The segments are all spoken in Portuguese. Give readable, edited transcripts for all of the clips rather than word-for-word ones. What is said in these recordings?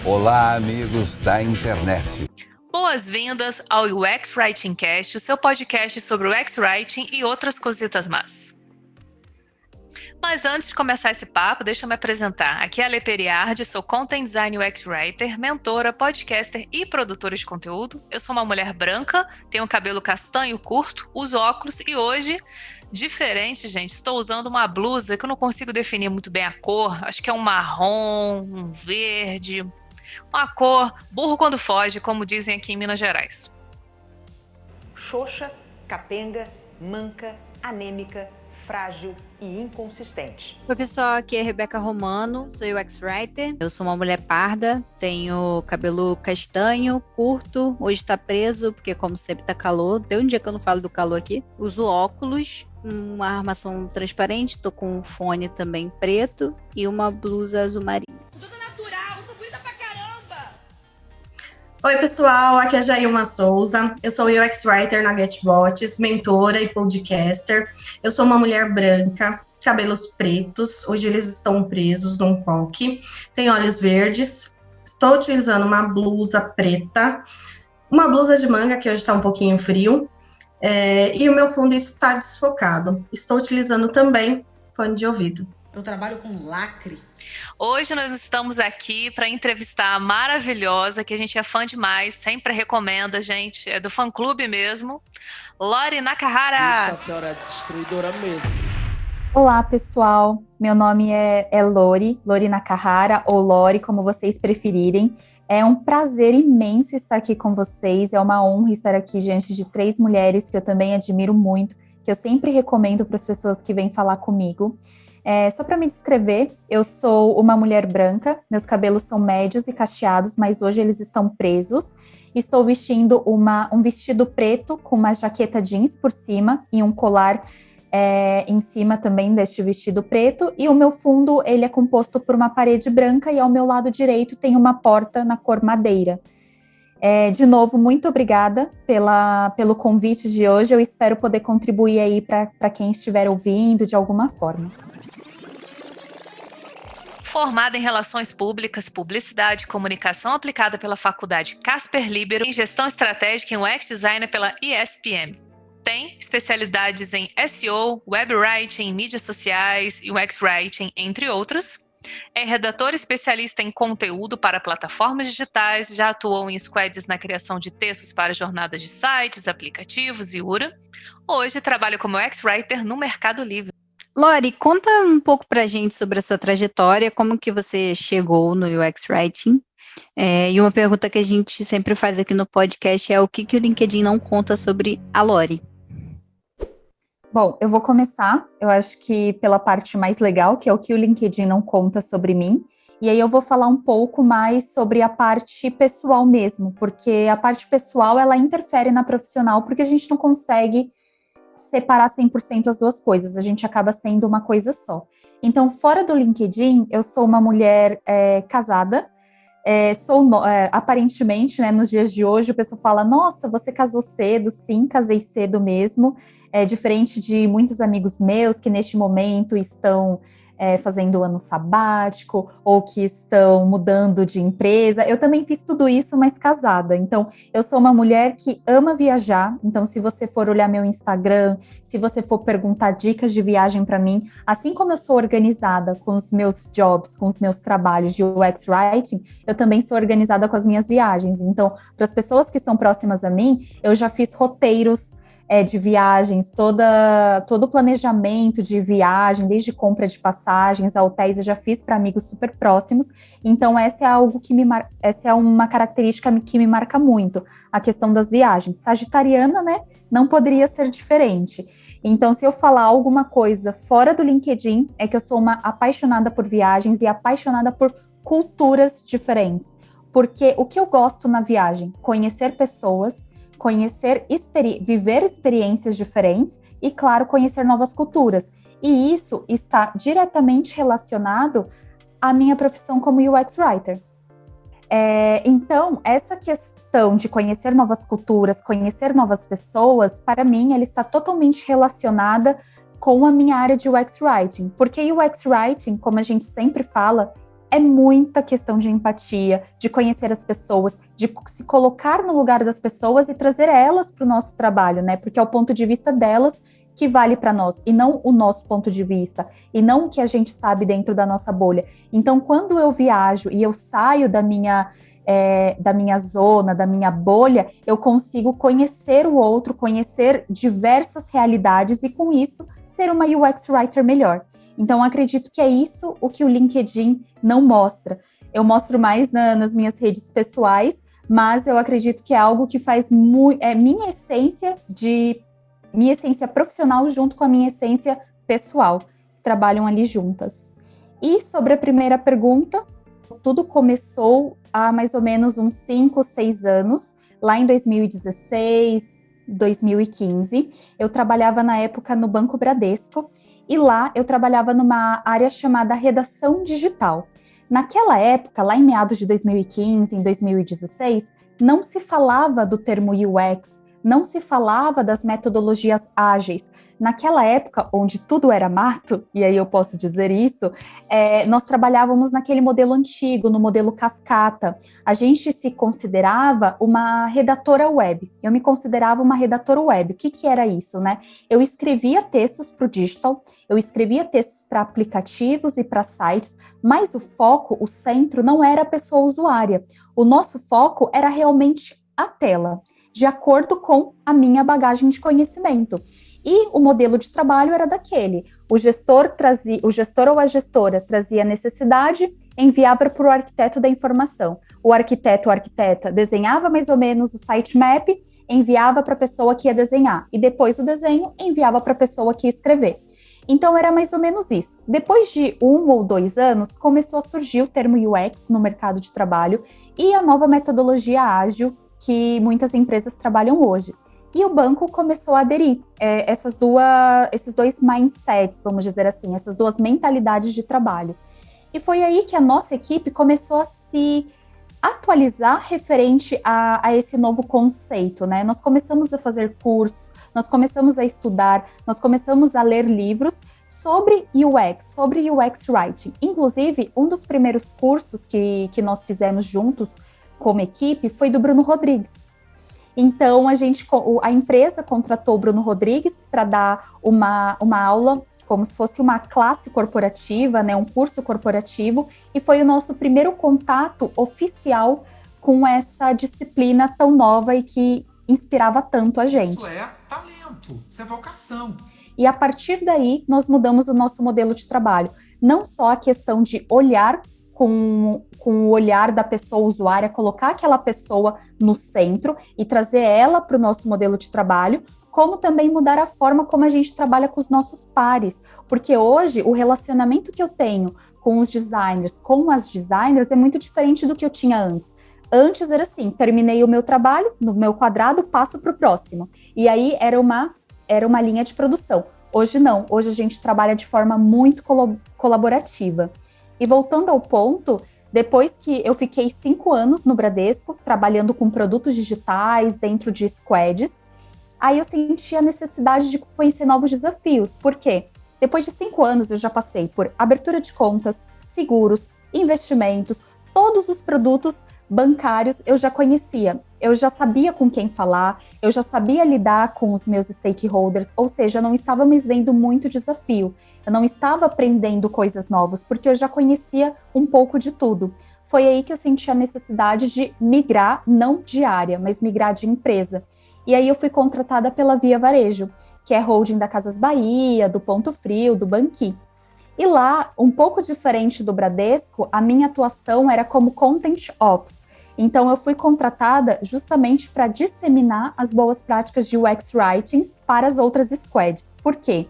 Olá, amigos da internet. Boas-vindas ao UX Writing Cast, o seu podcast sobre o UX Writing e outras cositas más. Mas antes de começar esse papo, deixa eu me apresentar. Aqui é a Ale Periardi, sou Content Design UX Writer, mentora, podcaster e produtora de conteúdo. Eu sou uma mulher branca, tenho cabelo castanho curto, uso óculos e hoje, diferente, gente, estou usando uma blusa que eu não consigo definir muito bem a cor. Acho que é um marrom, um verde, uma cor burro quando foge, como dizem aqui em Minas Gerais. Xoxa, capenga, manca, anêmica, frágil e inconsistente. Oi pessoal, aqui é a Rebeca Romano, sou UX Writer. Eu sou uma mulher parda, tenho cabelo castanho, curto, hoje tá preso, porque como sempre tá calor, tem um dia que eu não falo do calor aqui. Uso óculos, uma armação transparente, tô com um fone também preto e uma blusa azul marinho. Tudo natural, sou bonita pra caramba! Oi pessoal, aqui é a Jailma Souza, eu sou UX Writer na GetBots, mentora e podcaster. Eu sou uma mulher branca, cabelos pretos, hoje eles estão presos num coque, tenho olhos verdes, estou utilizando uma blusa preta, uma blusa de manga que hoje está um pouquinho frio, e o meu fundo está desfocado. Estou utilizando também fone de ouvido. Eu trabalho com lacre. Hoje nós estamos aqui para entrevistar a maravilhosa, que a gente é fã demais, sempre recomenda, gente, é do fã-clube mesmo, Lori Nakahara. Isso, a senhora é destruidora mesmo. Olá, pessoal. Meu nome é Lori Nakahara, ou Lori, como vocês preferirem. É um prazer imenso estar aqui com vocês, é uma honra estar aqui diante de 3 mulheres que eu também admiro muito, que eu sempre recomendo para as pessoas que vêm falar comigo. Só para me descrever, eu sou uma mulher branca, meus cabelos são médios e cacheados, mas hoje eles estão presos. Estou vestindo um vestido preto com uma jaqueta jeans por cima e um colar em cima também deste vestido preto. E o meu fundo ele é composto por uma parede branca e ao meu lado direito tem uma porta na cor madeira. De novo, muito obrigada pelo convite de hoje. Eu espero poder contribuir aí para quem estiver ouvindo de alguma forma. Formada em Relações Públicas, Publicidade e Comunicação aplicada pela Faculdade Casper Libero, em Gestão Estratégica e UX Designer pela ESPM. Tem especialidades em SEO, Web Writing, mídias sociais e UX Writing, entre outras. É redatora especialista em conteúdo para plataformas digitais, já atuou em squads na criação de textos para jornadas de sites, aplicativos e URA. Hoje trabalha como UX Writer no Mercado Livre. Lori, conta um pouco pra gente sobre a sua trajetória, como que você chegou no UX Writing. E uma pergunta que a gente sempre faz aqui no podcast é o que o LinkedIn não conta sobre a Lori. Bom, eu vou começar, eu acho que pela parte mais legal, que é o que o LinkedIn não conta sobre mim, e aí eu vou falar um pouco mais sobre a parte pessoal mesmo, porque a parte pessoal, ela interfere na profissional, porque a gente não consegue separar 100% as duas coisas, a gente acaba sendo uma coisa só. Então, fora do LinkedIn, eu sou uma mulher casada, aparentemente, né, nos dias de hoje, o pessoal fala, nossa, você casou cedo, sim, casei cedo mesmo, diferente de muitos amigos meus que neste momento estão fazendo ano sabático ou que estão mudando de empresa. Eu também fiz tudo isso, mas casada. Então, eu sou uma mulher que ama viajar. Então, se você for olhar meu Instagram, se você for perguntar dicas de viagem para mim, assim como eu sou organizada com os meus jobs, com os meus trabalhos de UX Writing, eu também sou organizada com as minhas viagens. Então, para as pessoas que são próximas a mim, eu já fiz roteiros de viagens, todo o planejamento de viagem, desde compra de passagens a hotéis, eu já fiz para amigos super próximos. Então, essa é uma característica que me marca muito, a questão das viagens. Sagitariana, né? Não poderia ser diferente. Então, se eu falar alguma coisa fora do LinkedIn, é que eu sou uma apaixonada por viagens e apaixonada por culturas diferentes. Porque o que eu gosto na viagem? Conhecer pessoas, viver experiências diferentes e, claro, conhecer novas culturas. E isso está diretamente relacionado à minha profissão como UX Writer. Então, essa questão de conhecer novas culturas, conhecer novas pessoas, para mim, ela está totalmente relacionada com a minha área de UX Writing. Porque UX Writing, como a gente sempre fala, é muita questão de empatia, de conhecer as pessoas, de se colocar no lugar das pessoas e trazer elas para o nosso trabalho, né? Porque é o ponto de vista delas que vale para nós, e não o nosso ponto de vista, e não o que a gente sabe dentro da nossa bolha. Então, quando eu viajo e eu saio da minha zona, da minha bolha, eu consigo conhecer o outro, conhecer diversas realidades e, com isso, ser uma UX Writer melhor. Então, acredito que é isso o que o LinkedIn não mostra. Eu mostro mais nas minhas redes pessoais, mas eu acredito que é algo que faz minha essência profissional junto com a minha essência pessoal, que trabalham ali juntas. E sobre a primeira pergunta, tudo começou há mais ou menos uns 5, 6 anos, lá em 2016, 2015. Eu trabalhava na época no Banco Bradesco, e lá eu trabalhava numa área chamada redação digital. Naquela época, lá em meados de 2015, em 2016, não se falava do termo UX, não se falava das metodologias ágeis. Naquela época, onde tudo era mato, e aí eu posso dizer isso, nós trabalhávamos naquele modelo antigo, no modelo cascata. A gente se considerava uma redatora web. Eu me considerava uma redatora web. O que era isso, né? Eu escrevia textos para o digital, eu escrevia textos para aplicativos e para sites, mas o foco, o centro, não era a pessoa usuária. O nosso foco era realmente a tela, de acordo com a minha bagagem de conhecimento. E o modelo de trabalho era daquele: o gestor ou a gestora trazia a necessidade, enviava para o arquiteto da informação. O arquiteto ou arquiteta desenhava mais ou menos o sitemap, enviava para a pessoa que ia desenhar, e depois do desenho enviava para a pessoa que ia escrever. Então era mais ou menos isso. Depois de 1 ou 2 anos, começou a surgir o termo UX no mercado de trabalho e a nova metodologia ágil que muitas empresas trabalham hoje. E o banco começou a aderir esses dois mindsets, vamos dizer assim, essas duas mentalidades de trabalho. E foi aí que a nossa equipe começou a se atualizar referente a esse novo conceito, né? Nós começamos a fazer cursos, nós começamos a estudar, nós começamos a ler livros sobre UX Writing. Inclusive, um dos primeiros cursos que nós fizemos juntos como equipe foi do Bruno Rodrigues. Então, a empresa contratou o Bruno Rodrigues para dar uma aula, como se fosse uma classe corporativa, né, um curso corporativo, e foi o nosso primeiro contato oficial com essa disciplina tão nova e que inspirava tanto a gente. Isso é talento, isso é vocação. E a partir daí, nós mudamos o nosso modelo de trabalho. Não só a questão de olhar com o olhar da pessoa usuária, colocar aquela pessoa no centro e trazer ela para o nosso modelo de trabalho, como também mudar a forma como a gente trabalha com os nossos pares. Porque hoje, o relacionamento que eu tenho com os designers, com as designers, é muito diferente do que eu tinha antes. Antes era assim, terminei o meu trabalho, no meu quadrado, passo para o próximo. E aí era uma linha de produção. Hoje não, hoje a gente trabalha de forma muito colaborativa. E voltando ao ponto, depois que eu fiquei 5 anos no Bradesco, trabalhando com produtos digitais dentro de squads, aí eu senti a necessidade de conhecer novos desafios. Por quê? Depois de 5 anos eu já passei por abertura de contas, seguros, investimentos, todos os produtos bancários eu já conhecia. Eu já sabia com quem falar, eu já sabia lidar com os meus stakeholders, ou seja, eu não estava mais vendo muito desafio. Eu não estava aprendendo coisas novas, porque eu já conhecia um pouco de tudo. Foi aí que eu senti a necessidade de migrar, não de área, mas migrar de empresa. E aí eu fui contratada pela Via Varejo, que é holding da Casas Bahia, do Ponto Frio, do Banqui. E lá, um pouco diferente do Bradesco, a minha atuação era como Content Ops. Então eu fui contratada justamente para disseminar as boas práticas de UX Writing para as outras squads. Por quê?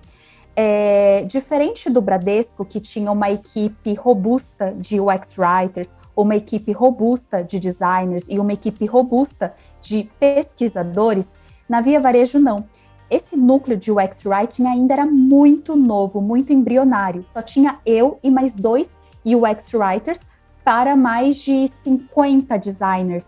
Diferente do Bradesco, que tinha uma equipe robusta de UX Writers, uma equipe robusta de designers e uma equipe robusta de pesquisadores, na Via Varejo não. Esse núcleo de UX Writing ainda era muito novo, muito embrionário. Só tinha eu e mais 2 UX Writers para mais de 50 designers.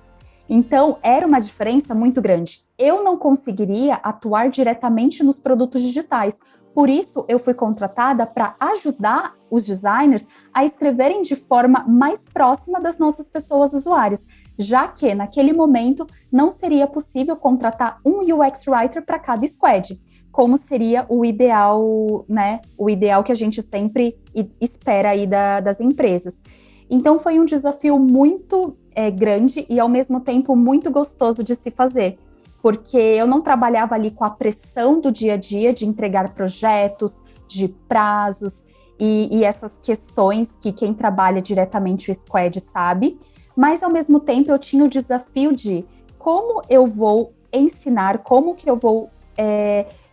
Então, era uma diferença muito grande. Eu não conseguiria atuar diretamente nos produtos digitais, Por isso, eu fui contratada para ajudar os designers a escreverem de forma mais próxima das nossas pessoas usuárias, já que, naquele momento, não seria possível contratar um UX Writer para cada squad, como seria o ideal, né? O ideal que a gente sempre espera aí das empresas. Então, foi um desafio muito grande e, ao mesmo tempo, muito gostoso de se fazer, porque eu não trabalhava ali com a pressão do dia a dia de entregar projetos, de prazos e essas questões que quem trabalha diretamente o squad sabe, mas ao mesmo tempo eu tinha o desafio de como eu vou ensinar, como que eu vou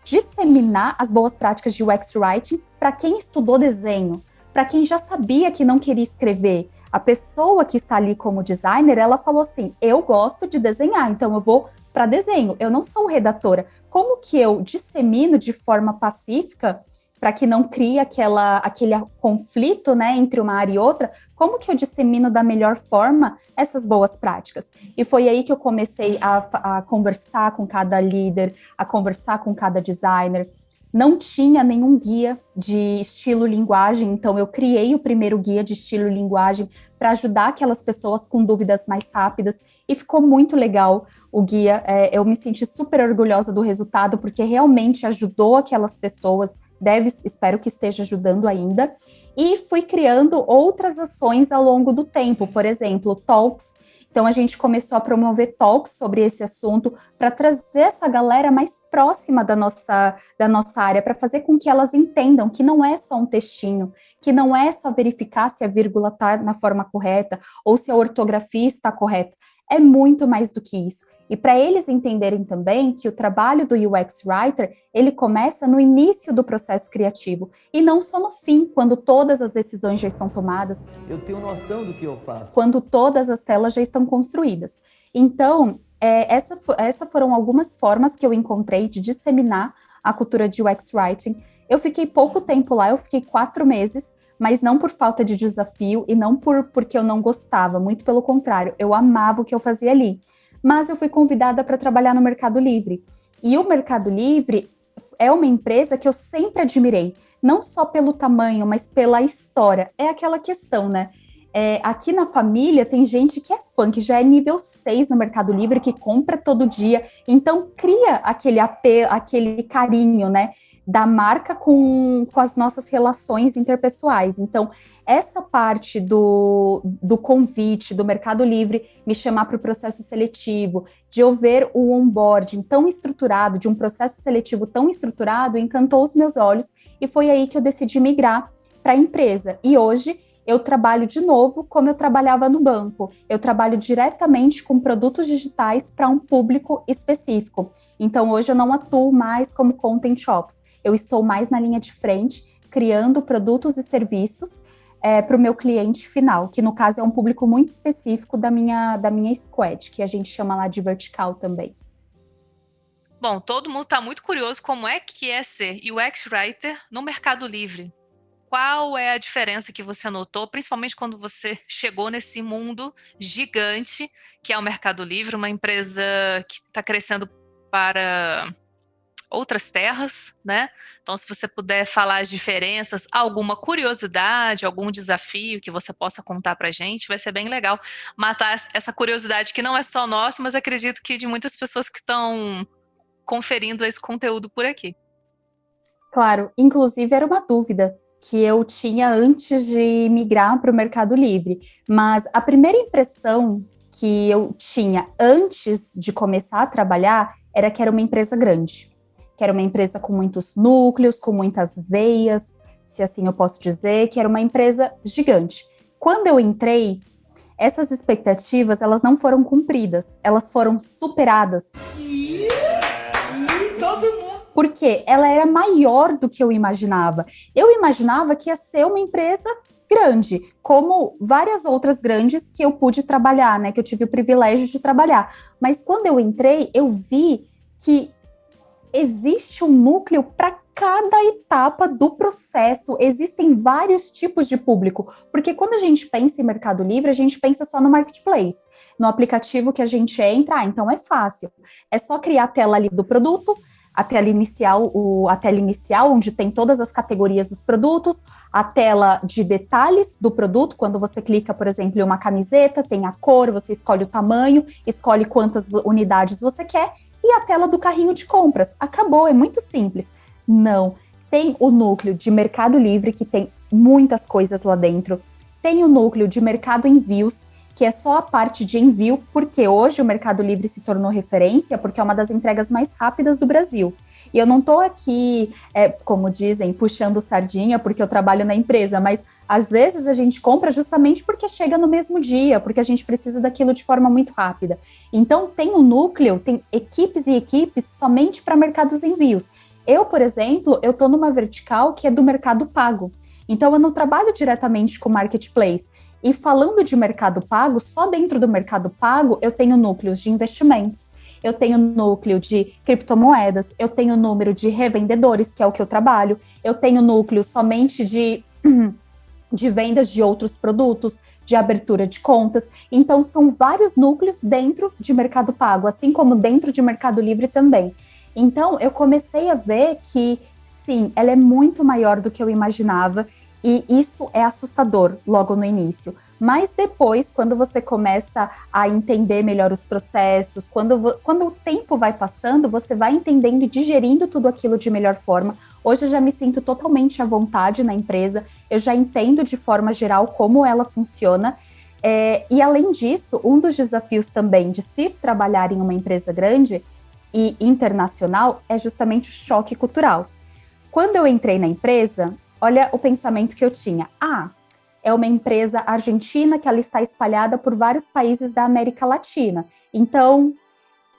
disseminar as boas práticas de UX Writing para quem estudou desenho, para quem já sabia que não queria escrever. A pessoa que está ali como designer, ela falou assim, eu gosto de desenhar, então eu vou para desenho, eu não sou redatora. Como que eu dissemino de forma pacífica, para que não crie aquele conflito, né, entre uma área e outra, como que eu dissemino da melhor forma essas boas práticas? E foi aí que eu comecei a conversar com cada líder, a conversar com cada designer. Não tinha nenhum guia de estilo linguagem, então eu criei o primeiro guia de estilo linguagem para ajudar aquelas pessoas com dúvidas mais rápidas, e ficou muito legal o guia. Eu me senti super orgulhosa do resultado, porque realmente ajudou aquelas pessoas, espero que esteja ajudando ainda, e fui criando outras ações ao longo do tempo, por exemplo, talks. Então, a gente começou a promover talks sobre esse assunto para trazer essa galera mais próxima da nossa área, para fazer com que elas entendam que não é só um textinho, que não é só verificar se a vírgula está na forma correta ou se a ortografia está correta. É muito mais do que isso. E para eles entenderem também que o trabalho do UX Writer, ele começa no início do processo criativo, e não só no fim, quando todas as decisões já estão tomadas. Eu tenho noção do que eu faço. Quando todas as telas já estão construídas. Então, essas foram algumas formas que eu encontrei de disseminar a cultura de UX Writing. Eu fiquei pouco tempo lá, eu fiquei 4 meses, mas não por falta de desafio e não porque eu não gostava, muito pelo contrário, eu amava o que eu fazia ali. Mas eu fui convidada para trabalhar no Mercado Livre. E o Mercado Livre é uma empresa que eu sempre admirei, não só pelo tamanho, mas pela história. É aquela questão, né? Aqui na família tem gente que é fã, que já é nível 6 no Mercado Livre, que compra todo dia. Então, cria aquele carinho, né, da marca com as nossas relações interpessoais. Então, essa parte do convite do Mercado Livre me chamar para o processo seletivo, de eu ver o onboarding tão estruturado, de um processo seletivo tão estruturado, encantou os meus olhos, e foi aí que eu decidi migrar para a empresa. E hoje eu trabalho de novo como eu trabalhava no banco. Eu trabalho diretamente com produtos digitais para um público específico. Então, hoje eu não atuo mais como Content Ops. Eu estou mais na linha de frente, criando produtos e serviços para o meu cliente final, que no caso é um público muito específico da minha squad, que a gente chama lá de vertical também. Bom, todo mundo está muito curioso como é que é ser UX Writer no Mercado Livre. Qual é a diferença que você notou, principalmente quando você chegou nesse mundo gigante que é o Mercado Livre, uma empresa que está crescendo para outras terras, né? Então, se você puder falar as diferenças, alguma curiosidade, algum desafio que você possa contar para a gente, vai ser bem legal matar essa curiosidade que não é só nossa, mas acredito que de muitas pessoas que estão conferindo esse conteúdo por aqui. Claro, inclusive era uma dúvida que eu tinha antes de migrar para o Mercado Livre, mas a primeira impressão que eu tinha antes de começar a trabalhar era que era uma empresa grande, que era uma empresa com muitos núcleos, com muitas veias, se assim eu posso dizer, que era uma empresa gigante. Quando eu entrei, essas expectativas, elas não foram cumpridas, elas foram superadas. Todo mundo. Porque ela era maior do que eu imaginava. Eu imaginava que ia ser uma empresa grande, como várias outras grandes que eu pude trabalhar, né? Que eu tive o privilégio de trabalhar. Mas quando eu entrei, eu vi que existe um núcleo para cada etapa do processo. Existem vários tipos de público. Porque quando a gente pensa em Mercado Livre, a gente pensa só no marketplace. No aplicativo que a gente entra, então é fácil. É só criar a tela ali do produto, a tela inicial, onde tem todas as categorias dos produtos, a tela de detalhes do produto, quando você clica, por exemplo, em uma camiseta, tem a cor, você escolhe o tamanho, escolhe quantas unidades você quer, e a tela do carrinho de compras. Acabou, é muito simples. Não, tem o núcleo de Mercado Livre, que tem muitas coisas lá dentro, tem o núcleo de Mercado Envios, que é só a parte de envio, porque hoje o Mercado Livre se tornou referência, porque é uma das entregas mais rápidas do Brasil. E eu não estou aqui, como dizem, puxando sardinha, porque eu trabalho na empresa, mas às vezes a gente compra justamente porque chega no mesmo dia, porque a gente precisa daquilo de forma muito rápida. Então tem um núcleo, tem equipes e equipes somente para mercados envios. Eu, por exemplo, eu estou numa vertical que é do Mercado Pago. Então eu não trabalho diretamente com Marketplace. E falando de Mercado Pago, só dentro do Mercado Pago eu tenho núcleos de investimentos, eu tenho núcleo de criptomoedas, eu tenho número de revendedores, que é o que eu trabalho, eu tenho núcleo somente de vendas de outros produtos, de abertura de contas. Então são vários núcleos dentro de Mercado Pago, assim como dentro de Mercado Livre também. Então eu comecei a ver que, sim, ela é muito maior do que eu imaginava. E isso é assustador logo no início. Mas depois, quando você começa a entender melhor os processos, quando o tempo vai passando, você vai entendendo e digerindo tudo aquilo de melhor forma. Hoje eu já me sinto totalmente à vontade na empresa, eu já entendo de forma geral como ela funciona. E além disso, um dos desafios também de se trabalhar em uma empresa grande e internacional é justamente o choque cultural. Quando eu entrei na empresa, olha o pensamento que eu tinha. É uma empresa argentina que ela está espalhada por vários países da América Latina. Então,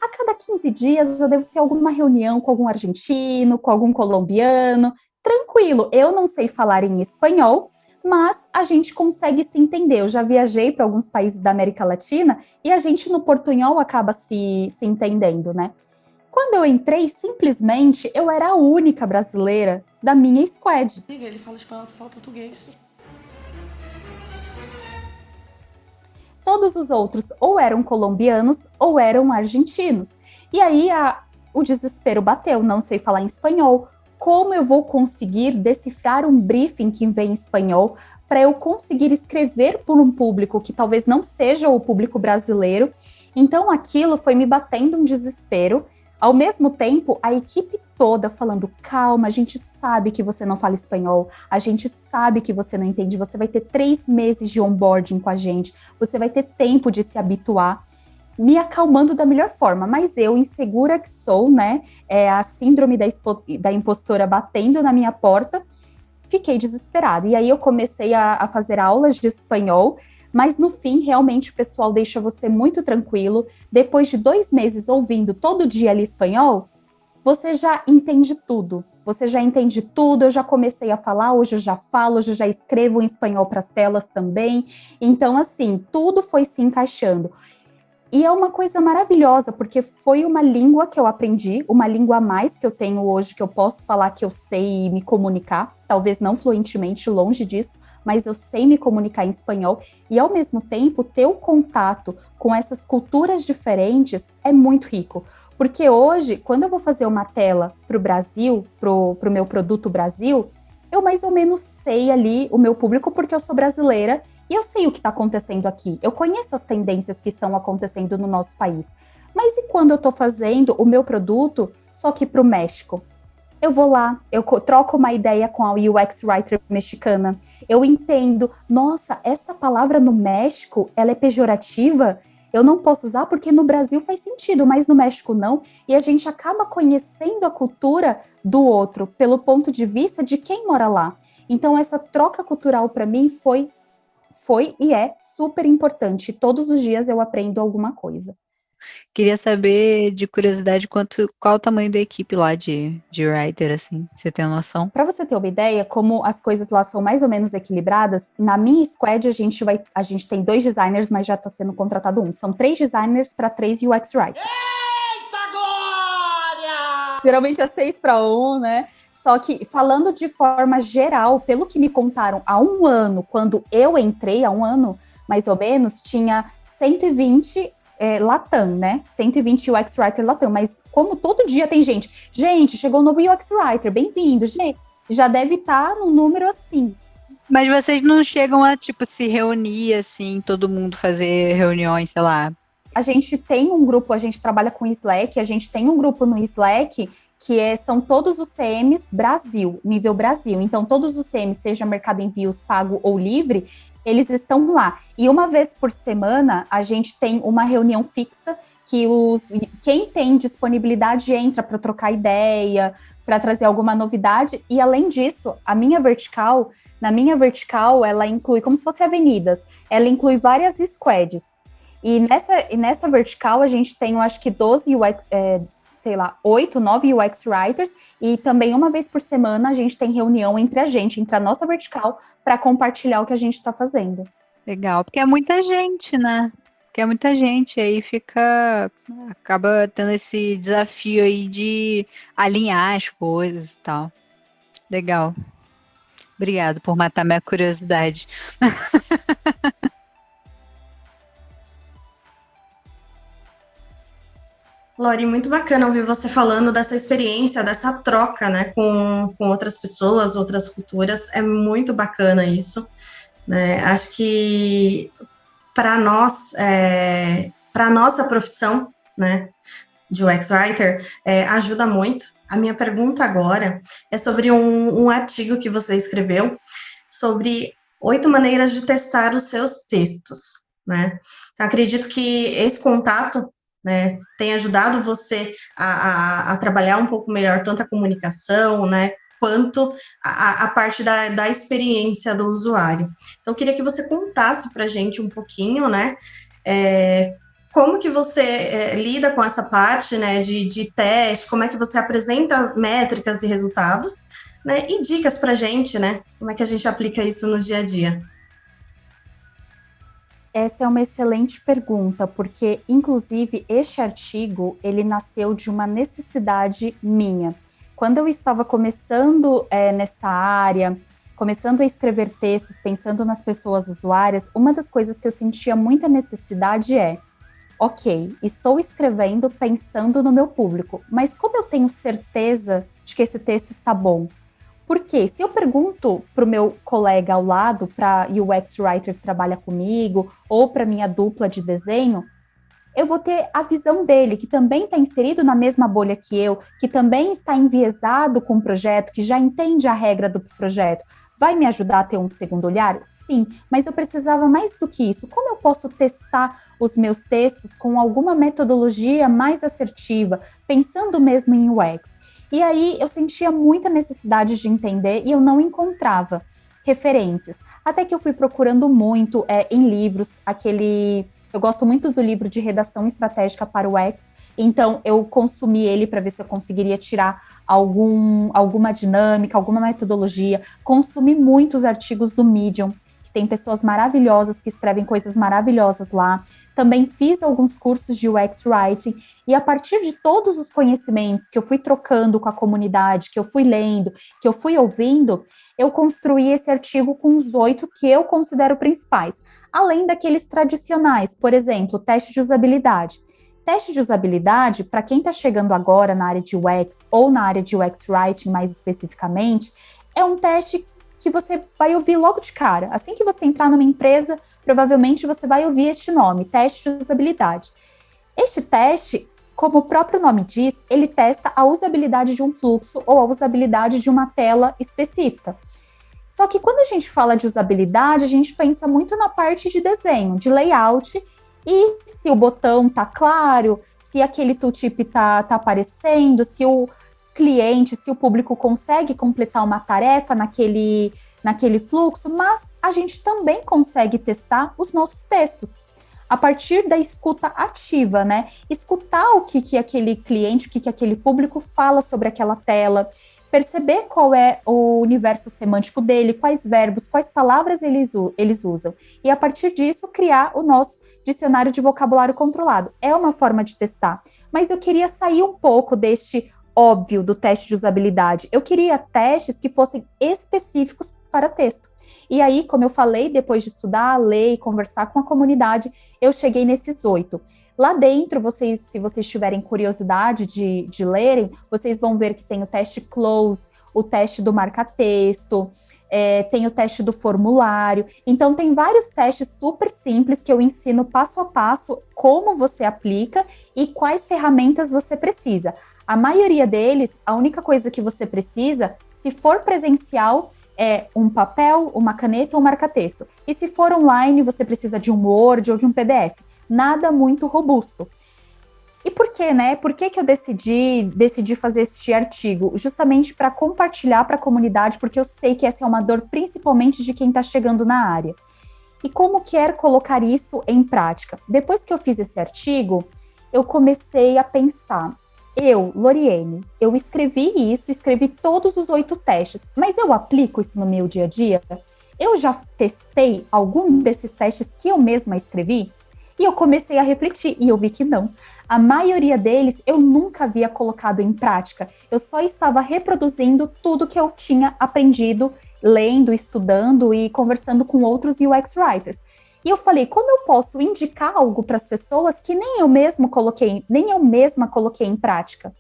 a cada 15 dias eu devo ter alguma reunião com algum argentino, com algum colombiano. Tranquilo, eu não sei falar em espanhol, mas a gente consegue se entender. Eu já viajei para alguns países da América Latina e a gente no portunhol acaba se entendendo, né? Quando eu entrei, simplesmente, eu era a única brasileira da minha squad. Ele fala espanhol, você fala português. Todos os outros ou eram colombianos ou eram argentinos. E aí o desespero bateu, não sei falar em espanhol. Como eu vou conseguir decifrar um briefing que vem em espanhol para eu conseguir escrever por um público que talvez não seja o público brasileiro? Então aquilo foi me batendo um desespero. Ao mesmo tempo, a equipe toda falando, calma, a gente sabe que você não fala espanhol, a gente sabe que você não entende, você vai ter 3 meses de onboarding com a gente, você vai ter tempo de se habituar, me acalmando da melhor forma, mas eu, insegura que sou, né, a síndrome da impostora batendo na minha porta, fiquei desesperada. E aí eu comecei a fazer aulas de espanhol, mas no fim, realmente, o pessoal deixa você muito tranquilo. Depois de 2 meses ouvindo todo dia ali espanhol, você já entende tudo. Você já entende tudo, eu já comecei a falar, hoje eu já falo, hoje eu já escrevo em espanhol para as telas também. Então, assim, tudo foi se encaixando. E é uma coisa maravilhosa, porque foi uma língua que eu aprendi, uma língua a mais que eu tenho hoje, que eu posso falar que eu sei me comunicar, talvez não fluentemente, longe disso, mas eu sei me comunicar em espanhol, e ao mesmo tempo ter o contato com essas culturas diferentes é muito rico, porque hoje, quando eu vou fazer uma tela para o Brasil, para o meu produto Brasil, eu mais ou menos sei ali o meu público, porque eu sou brasileira, e eu sei o que está acontecendo aqui, eu conheço as tendências que estão acontecendo no nosso país, mas e quando eu estou fazendo o meu produto só que para o México? Eu vou lá, eu troco uma ideia com a UX Writer mexicana, eu entendo, nossa, essa palavra no México, ela é pejorativa, eu não posso usar porque no Brasil faz sentido, mas no México não, e a gente acaba conhecendo a cultura do outro pelo ponto de vista de quem mora lá. Então essa troca cultural para mim foi e é super importante, todos os dias eu aprendo alguma coisa. Queria saber, de curiosidade, qual o tamanho da equipe lá de writer, assim, você tem noção? Para você ter uma ideia, como as coisas lá são mais ou menos equilibradas, na minha squad a gente tem 2 designers, mas já está sendo contratado 1. São 3 designers para 3 UX writers. Eita glória! Geralmente é 6 para 1, né? Só que, falando de forma geral, pelo que me contaram há 1 ano, quando eu entrei, há 1 ano, mais ou menos, tinha 120 Latam, né? 120 UX Writer Latam, mas como todo dia tem gente, chegou um novo UX Writer, bem-vindo, gente, já deve estar num número assim. Mas vocês não chegam a, tipo, se reunir, assim, todo mundo fazer reuniões, sei lá? A gente tem um grupo, a gente trabalha com Slack, a gente tem um grupo no Slack que são todos os CMs Brasil, nível Brasil. Então, todos os CMs, seja Mercado Envios pago ou livre, eles estão lá. E uma vez por semana, a gente tem uma reunião fixa que quem tem disponibilidade entra para trocar ideia, para trazer alguma novidade. E, além disso, na minha vertical, ela inclui, como se fosse avenidas, ela inclui várias squads. E nessa vertical, a gente tem, eu acho que 12 UX, 8, 9 UX Writers, e também uma vez por semana a gente tem reunião entre a nossa vertical, para compartilhar o que a gente está fazendo. Legal, porque é muita gente, né? Aí acaba tendo esse desafio aí de alinhar as coisas e tal. Legal. Obrigado por matar minha curiosidade. Lori, muito bacana ouvir você falando dessa experiência, dessa troca, né, com outras pessoas, outras culturas. É muito bacana isso, né? Acho que para nós, para nossa profissão, né, de UX Writer, ajuda muito. A minha pergunta agora é sobre um artigo que você escreveu sobre 8 maneiras de testar os seus textos, né? Então, acredito que esse contato, né, tem ajudado você a trabalhar um pouco melhor tanto a comunicação, né, quanto a parte da experiência do usuário. Então, eu queria que você contasse para a gente um pouquinho, né, como que você lida com essa parte, né, de teste, como é que você apresenta métricas e resultados, né, e dicas para a gente, né, como é que a gente aplica isso no dia a dia. Essa é uma excelente pergunta, porque, inclusive, este artigo, ele nasceu de uma necessidade minha. Quando eu estava começando nessa área, começando a escrever textos, pensando nas pessoas usuárias, uma das coisas que eu sentia muita necessidade ok, estou escrevendo pensando no meu público, mas como eu tenho certeza de que esse texto está bom? Porque se eu pergunto para o meu colega ao lado, para UX Writer que trabalha comigo, ou para minha dupla de desenho, eu vou ter a visão dele, que também está inserido na mesma bolha que eu, que também está enviesado com o projeto, que já entende a regra do projeto. Vai me ajudar a ter um segundo olhar? Sim, mas eu precisava mais do que isso. Como eu posso testar os meus textos com alguma metodologia mais assertiva, pensando mesmo em UX? E aí eu sentia muita necessidade de entender e eu não encontrava referências. Até que eu fui procurando muito em livros, eu gosto muito do livro de redação estratégica para o UX, então eu consumi ele para ver se eu conseguiria tirar alguma dinâmica, alguma metodologia. Consumi muitos artigos do Medium, que tem pessoas maravilhosas que escrevem coisas maravilhosas lá. Também fiz alguns cursos de UX Writing, e a partir de todos os conhecimentos que eu fui trocando com a comunidade, que eu fui lendo, que eu fui ouvindo, eu construí esse artigo com os 8 que eu considero principais, além daqueles tradicionais, por exemplo, teste de usabilidade. Teste de usabilidade, para quem está chegando agora na área de UX ou na área de UX Writing mais especificamente, é um teste que você vai ouvir logo de cara. Assim que você entrar numa empresa, provavelmente você vai ouvir este nome, teste de usabilidade. Este teste, como o próprio nome diz, ele testa a usabilidade de um fluxo ou a usabilidade de uma tela específica. Só que quando a gente fala de usabilidade, a gente pensa muito na parte de desenho, de layout, e se o botão está claro, se aquele tooltip tá aparecendo, se o cliente, se o público consegue completar uma tarefa naquele fluxo, mas a gente também consegue testar os nossos textos. A partir da escuta ativa, né? Escutar o que aquele cliente, o que aquele público fala sobre aquela tela, perceber qual é o universo semântico dele, quais verbos, quais palavras eles usam. E a partir disso, criar o nosso dicionário de vocabulário controlado. É uma forma de testar. Mas eu queria sair um pouco deste óbvio do teste de usabilidade. Eu queria testes que fossem específicos para texto. E aí, como eu falei, depois de estudar, ler e conversar com a comunidade, eu cheguei nesses 8. Lá dentro, se vocês tiverem curiosidade de lerem, vocês vão ver que tem o teste close, o teste do marca-texto, tem o teste do formulário. Então, tem vários testes super simples que eu ensino passo a passo como você aplica e quais ferramentas você precisa. A maioria deles, a única coisa que você precisa, se for presencial, é um papel, uma caneta ou um marca-texto. E se for online, você precisa de um Word ou de um PDF. Nada muito robusto. E por quê, né? Por que eu decidi fazer este artigo? Justamente para compartilhar para a comunidade, porque eu sei que essa é uma dor principalmente de quem está chegando na área. E como quer colocar isso em prática? Depois que eu fiz esse artigo, eu comecei a pensar, Loriene, eu escrevi todos os 8 testes, mas eu aplico isso no meu dia a dia? Eu já testei algum desses testes que eu mesma escrevi? E eu comecei a refletir e eu vi que não. A maioria deles eu nunca havia colocado em prática. Eu só estava reproduzindo tudo que eu tinha aprendido, lendo, estudando e conversando com outros UX Writers. E eu falei, como eu posso indicar algo para as pessoas que nem eu mesma coloquei em prática?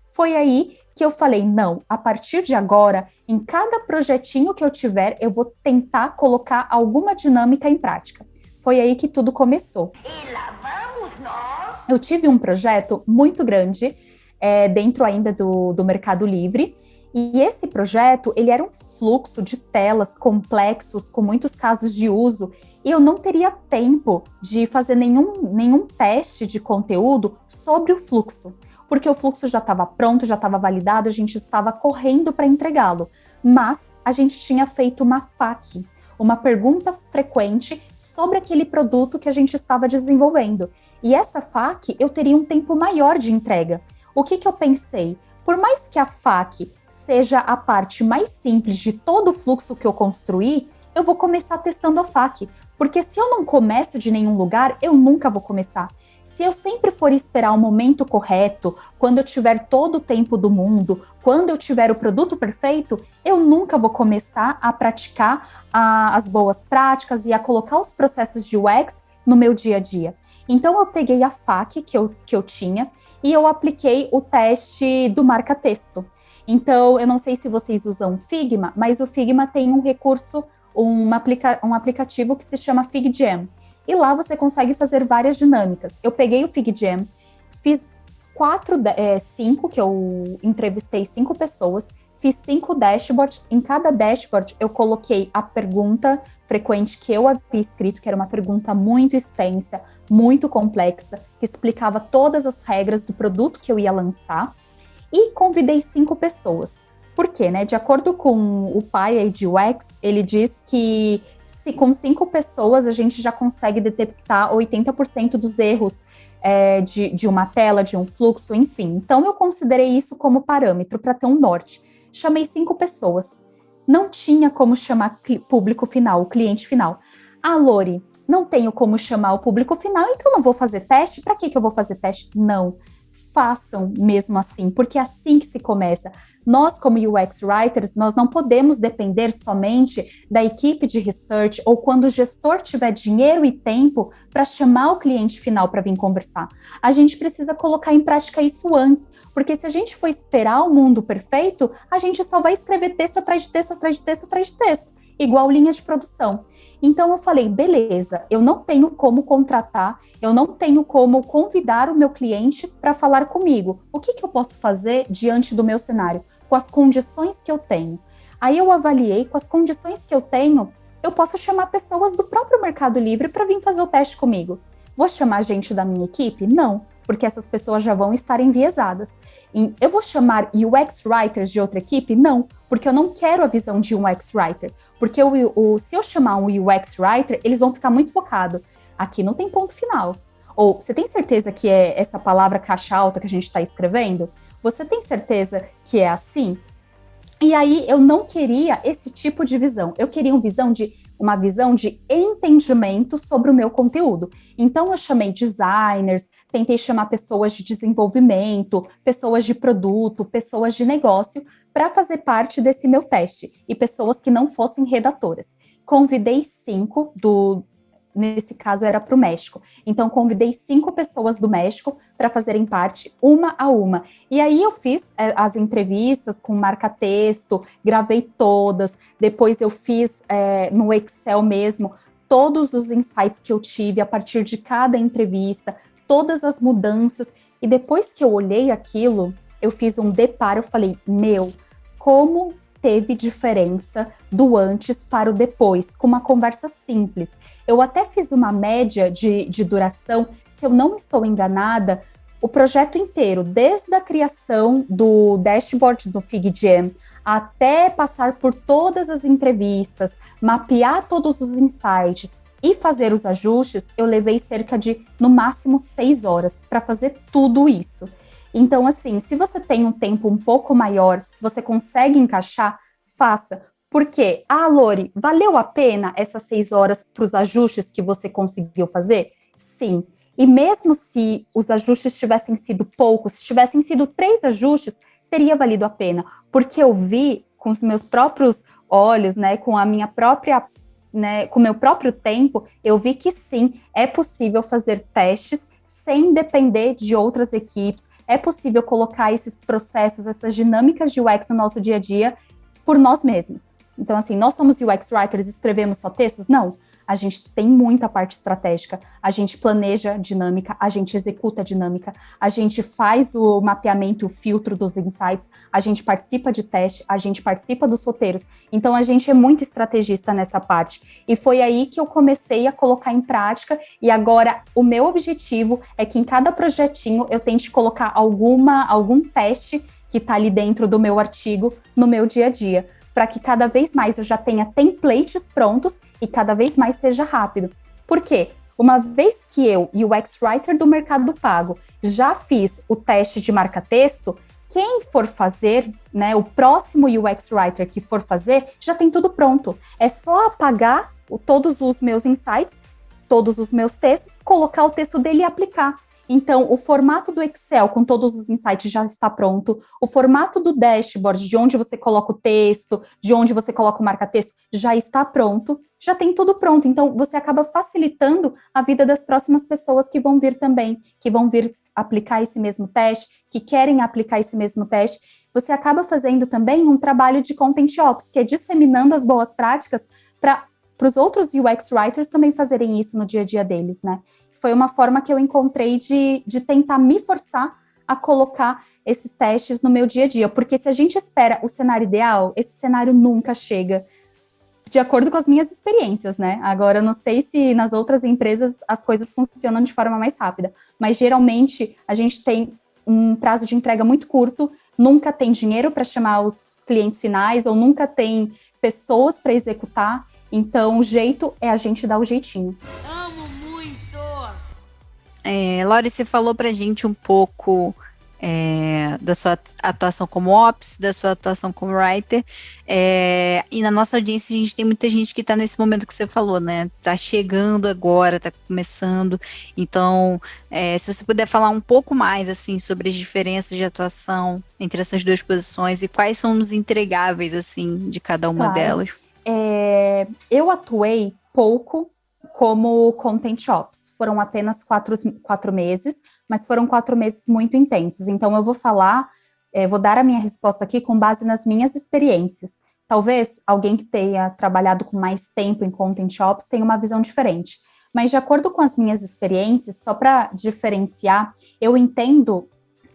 Foi aí que eu falei, não, a partir de agora, em cada projetinho que eu tiver, eu vou tentar colocar alguma dinâmica em prática. Foi aí que tudo começou. E lá vamos nós! Eu tive um projeto muito grande, dentro ainda do Mercado Livre, e esse projeto, ele era um fluxo de telas complexos, com muitos casos de uso, e eu não teria tempo de fazer nenhum teste de conteúdo sobre o fluxo, porque o fluxo já estava pronto, já estava validado, a gente estava correndo para entregá-lo, mas a gente tinha feito uma FAQ, uma pergunta frequente sobre aquele produto que a gente estava desenvolvendo. E essa FAQ, eu teria um tempo maior de entrega. O que eu pensei? Por mais que a FAQ seja a parte mais simples de todo o fluxo que eu construí, eu vou começar testando a FAQ. Porque se eu não começo de nenhum lugar, eu nunca vou começar. Se eu sempre for esperar o momento correto, quando eu tiver todo o tempo do mundo, quando eu tiver o produto perfeito, eu nunca vou começar a praticar as boas práticas e a colocar os processos de UX no meu dia a dia. Então, eu peguei a FAQ que eu tinha e eu apliquei o teste do marca-texto. Então, eu não sei se vocês usam Figma, mas o Figma tem um recurso, um aplicativo que se chama FigJam. E lá você consegue fazer várias dinâmicas. Eu peguei o FigJam, fiz 5, que eu entrevistei 5 pessoas, fiz 5 dashboards. Em cada dashboard, eu coloquei a pergunta frequente que eu havia escrito, que era uma pergunta muito extensa, muito complexa, que explicava todas as regras do produto que eu ia lançar. E convidei 5 pessoas. Por quê, né? De acordo com o pai aí de UX, ele diz que se com 5 pessoas a gente já consegue detectar 80% dos erros de uma tela, de um fluxo, enfim. Então, eu considerei isso como parâmetro para ter um norte. Chamei 5 pessoas. Não tinha como chamar público final, o cliente final. Ah, Lori, não tenho como chamar o público final, então não vou fazer teste? Para que eu vou fazer teste? Não. Façam mesmo assim, porque é assim que se começa. Nós, como UX Writers, nós não podemos depender somente da equipe de research ou quando o gestor tiver dinheiro e tempo para chamar o cliente final para vir conversar. A gente precisa colocar em prática isso antes, porque se a gente for esperar o mundo perfeito, a gente só vai escrever texto atrás de texto, atrás de texto, atrás de texto, igual linha de produção. Então eu falei, beleza, eu não tenho como contratar, eu não tenho como convidar o meu cliente para falar comigo. O que eu posso fazer diante do meu cenário, com as condições que eu tenho? Aí eu avaliei, com as condições que eu tenho, eu posso chamar pessoas do próprio Mercado Livre para vir fazer o teste comigo. Vou chamar gente da minha equipe? Não, porque essas pessoas já vão estar enviesadas. Eu vou chamar UX Writers de outra equipe? Não, porque eu não quero a visão de um UX Writer. Porque se eu chamar um UX Writer, eles vão ficar muito focados. Aqui não tem ponto final. Ou, você tem certeza que é essa palavra caixa alta que a gente está escrevendo? Você tem certeza que é assim? E aí, eu não queria esse tipo de visão. Eu queria uma visão de entendimento sobre o meu conteúdo. Então, eu chamei designers, tentei chamar pessoas de desenvolvimento, pessoas de produto, pessoas de negócio, para fazer parte desse meu teste, e pessoas que não fossem redatoras. convidei 5 nesse caso era para o México. Então, convidei 5 pessoas do México para fazerem parte, uma a uma. E aí eu fiz as entrevistas com marca-texto, gravei todas, depois eu fiz no Excel mesmo, todos os insights que eu tive a partir de cada entrevista, todas as mudanças. E depois que eu olhei aquilo, eu fiz um deparo, eu falei, como teve diferença do antes para o depois, com uma conversa simples. Eu até fiz uma média de duração, se eu não estou enganada, o projeto inteiro, desde a criação do dashboard do FigJam, até passar por todas as entrevistas, mapear todos os insights e fazer os ajustes, eu levei cerca de, no máximo, 6 horas para fazer tudo isso. Então, assim, se você tem um tempo um pouco maior, se você consegue encaixar, faça. Porque, Lori, valeu a pena essas 6 horas para os ajustes que você conseguiu fazer? Sim. E mesmo se os ajustes tivessem sido poucos, se tivessem sido 3 ajustes, teria valido a pena. Porque eu vi com os meus próprios olhos, né, com a minha própria, né, com o meu próprio tempo, eu vi que sim, é possível fazer testes sem depender de outras equipes. É possível colocar esses processos, essas dinâmicas de UX no nosso dia a dia por nós mesmos. Então, assim, nós somos UX Writers e escrevemos só textos? Não. A gente tem muita parte estratégica, a gente planeja dinâmica, a gente executa dinâmica, a gente faz o mapeamento, o filtro dos insights, a gente participa de teste, a gente participa dos roteiros. Então, a gente é muito estrategista nessa parte. E foi aí que eu comecei a colocar em prática, e agora o meu objetivo é que em cada projetinho eu tente colocar algum teste que está ali dentro do meu artigo no meu dia a dia, para que cada vez mais eu já tenha templates prontos e cada vez mais seja rápido. Por quê? Uma vez que eu, UX Writer do Mercado Pago, já fiz o teste de marca-texto, quem for fazer, né, o próximo UX Writer que for fazer, já tem tudo pronto. É só apagar todos os meus insights, todos os meus textos, colocar o texto dele e aplicar. Então, o formato do Excel com todos os insights já está pronto. O formato do dashboard, de onde você coloca o texto, de onde você coloca o marca-texto, já está pronto. Já tem tudo pronto. Então, você acaba facilitando a vida das próximas pessoas que vão vir também, que vão vir aplicar esse mesmo teste, que querem aplicar esse mesmo teste. Você acaba fazendo também um trabalho de Content Ops, que é disseminando as boas práticas para os outros UX Writers também fazerem isso no dia a dia deles, né? Foi uma forma que eu encontrei de tentar me forçar a colocar esses testes no meu dia a dia. Porque se a gente espera o cenário ideal, esse cenário nunca chega. De acordo com as minhas experiências, né? Agora, eu não sei se nas outras empresas as coisas funcionam de forma mais rápida. Mas, geralmente, a gente tem um prazo de entrega muito curto, nunca tem dinheiro para chamar os clientes finais, ou nunca tem pessoas para executar. Então, o jeito é a gente dar o jeitinho. Lori, você falou pra gente um pouco da sua atuação como Ops, da sua atuação como Writer, e na nossa audiência a gente tem muita gente que tá nesse momento que você falou, né? Tá chegando agora, tá começando, então se você puder falar um pouco mais, assim, sobre as diferenças de atuação entre essas duas posições e quais são os entregáveis, assim, de cada uma delas. Eu atuei pouco como Content Ops. Foram apenas 4 meses, mas foram 4 meses muito intensos. Então, eu vou vou dar a minha resposta aqui com base nas minhas experiências. Talvez alguém que tenha trabalhado com mais tempo em Content Ops tenha uma visão diferente. Mas, de acordo com as minhas experiências, só para diferenciar, eu entendo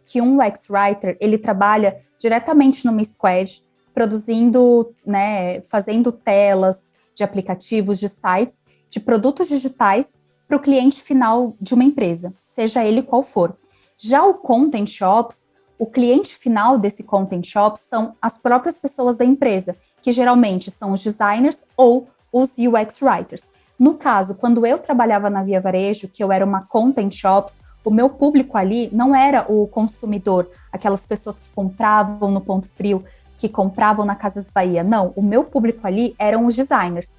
que um UX Writer, ele trabalha diretamente numa squad, produzindo, né, fazendo telas de aplicativos, de sites, de produtos digitais, para o cliente final de uma empresa, seja ele qual for. Já o Content Ops, o cliente final desse Content Ops são as próprias pessoas da empresa, que geralmente são os designers ou os UX Writers. No caso, quando eu trabalhava na Via Varejo, que eu era uma Content Ops, o meu público ali não era o consumidor, aquelas pessoas que compravam no Ponto Frio, que compravam na Casas Bahia. Não, o meu público ali eram os designers.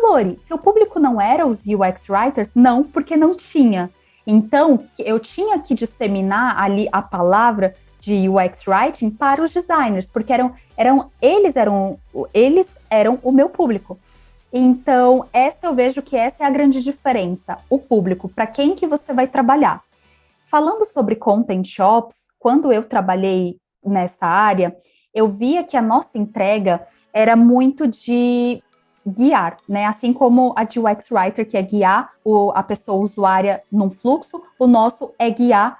Lori, seu público não era os UX Writers? Não, porque não tinha. Então, eu tinha que disseminar ali a palavra de UX Writing para os designers, porque eles eram o meu público. Então, eu vejo que essa é a grande diferença, o público, para quem que você vai trabalhar. Falando sobre content shops, quando eu trabalhei nessa área, eu via que a nossa entrega era muito de guiar, né? Assim como a de UX Writer, que é guiar a pessoa usuária num fluxo, o nosso é guiar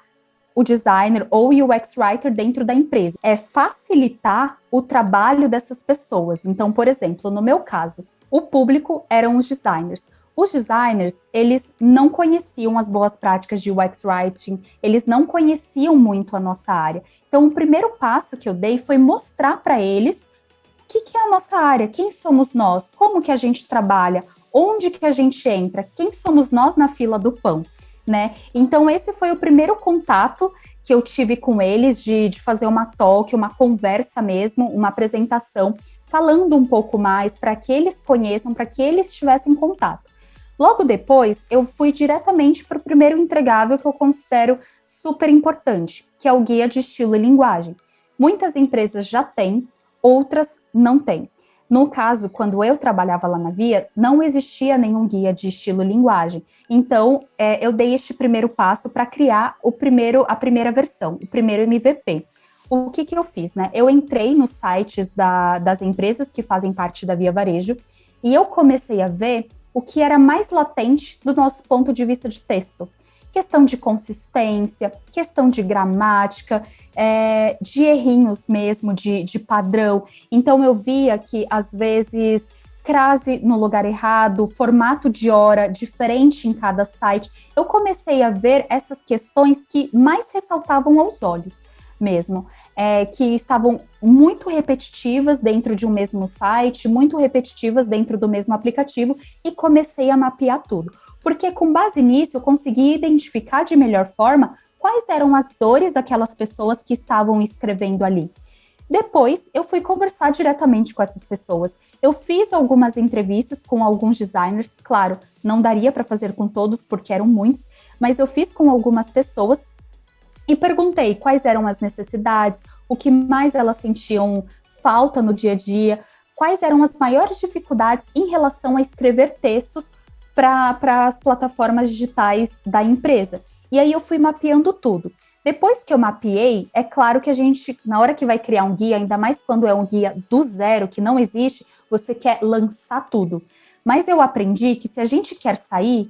o designer ou o UX Writer dentro da empresa. É facilitar o trabalho dessas pessoas. Então, por exemplo, no meu caso, o público eram os designers. Os designers, eles não conheciam as boas práticas de UX Writing, eles não conheciam muito a nossa área. Então, o primeiro passo que eu dei foi mostrar para eles o que é a nossa área, quem somos nós, como que a gente trabalha, onde que a gente entra, quem somos nós na fila do pão, né? Então, esse foi o primeiro contato que eu tive com eles, de fazer uma talk, uma conversa mesmo, uma apresentação, falando um pouco mais para que eles conheçam, para que eles tivessem contato. Logo depois, eu fui diretamente para o primeiro entregável que eu considero super importante, que é o guia de estilo e linguagem. Muitas empresas já têm, outras não têm. No caso, quando eu trabalhava lá na Via, não existia nenhum guia de estilo e linguagem. Então, eu dei este primeiro passo para criar a primeira versão, o primeiro MVP. O que eu fiz, né? Eu entrei nos sites das empresas que fazem parte da Via Varejo e eu comecei a ver o que era mais latente do nosso ponto de vista de texto. Questão de consistência, questão de gramática, de errinhos mesmo, de padrão. Então, eu via que, às vezes, crase no lugar errado, formato de hora diferente em cada site. Eu comecei a ver essas questões que mais ressaltavam aos olhos mesmo, que estavam muito repetitivas dentro de um mesmo site, muito repetitivas dentro do mesmo aplicativo, e comecei a mapear tudo. Porque com base nisso, eu consegui identificar de melhor forma quais eram as dores daquelas pessoas que estavam escrevendo ali. Depois, eu fui conversar diretamente com essas pessoas. Eu fiz algumas entrevistas com alguns designers, claro, não daria para fazer com todos, porque eram muitos, mas eu fiz com algumas pessoas e perguntei quais eram as necessidades, o que mais elas sentiam falta no dia a dia, quais eram as maiores dificuldades em relação a escrever textos para as plataformas digitais da empresa. E aí eu fui mapeando tudo. Depois que eu mapeei, é claro que a gente, na hora que vai criar um guia, ainda mais quando é um guia do zero, que não existe, você quer lançar tudo. Mas eu aprendi que se a gente quer sair,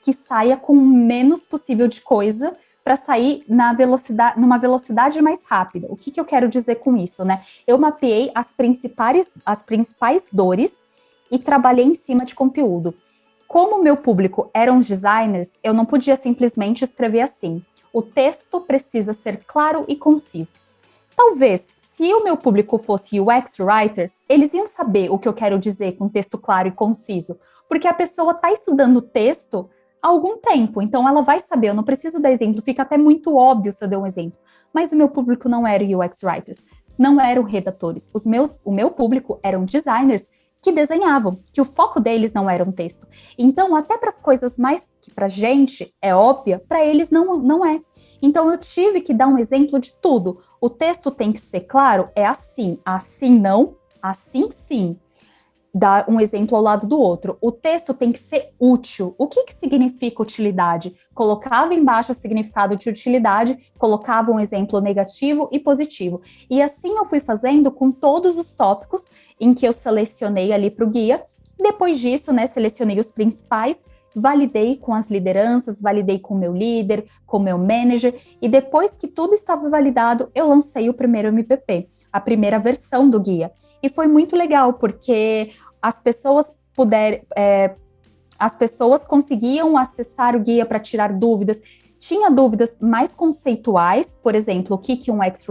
que saia com o menos possível de coisa, para sair numa velocidade mais rápida. O que eu quero dizer com isso, né? Eu mapeei as principais dores e trabalhei em cima de conteúdo. Como o meu público eram os designers, eu não podia simplesmente escrever assim. O texto precisa ser claro e conciso. Talvez, se o meu público fosse UX Writers, eles iam saber o que eu quero dizer com texto claro e conciso, porque a pessoa está estudando texto há algum tempo, então ela vai saber, eu não preciso dar exemplo, fica até muito óbvio se eu der um exemplo. Mas o meu público não era UX Writers, não eram redatores. O meu público eram designers que desenhavam, que o foco deles não era um texto. Então, até para as coisas mais que para a gente é óbvia, para eles não é. Então, eu tive que dar um exemplo de tudo. O texto tem que ser claro, é assim não, assim sim. Dá um exemplo ao lado do outro. O texto tem que ser útil. O que significa utilidade? Colocava embaixo o significado de utilidade, colocava um exemplo negativo e positivo. E assim eu fui fazendo com todos os tópicos em que eu selecionei ali para o guia. Depois disso, né, selecionei os principais, validei com as lideranças, validei com o meu líder, com o meu manager, e depois que tudo estava validado, eu lancei o primeiro MVP, a primeira versão do guia. E foi muito legal, porque as pessoas conseguiam acessar o guia para tirar dúvidas. Tinha dúvidas mais conceituais, por exemplo, o que um UX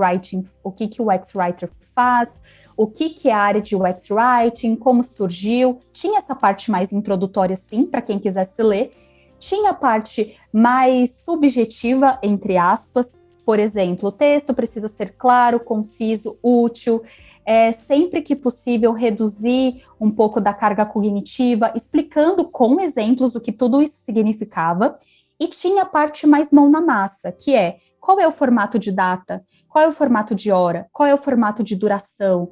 Writer faz, o que é a área de UX Writing, como surgiu. Tinha essa parte mais introdutória, sim, para quem quisesse ler. Tinha a parte mais subjetiva, entre aspas, por exemplo, o texto precisa ser claro, conciso, útil. Sempre que possível, reduzir um pouco da carga cognitiva, explicando com exemplos o que tudo isso significava. E tinha a parte mais mão na massa, que é qual é o formato de data, qual é o formato de hora, qual é o formato de duração,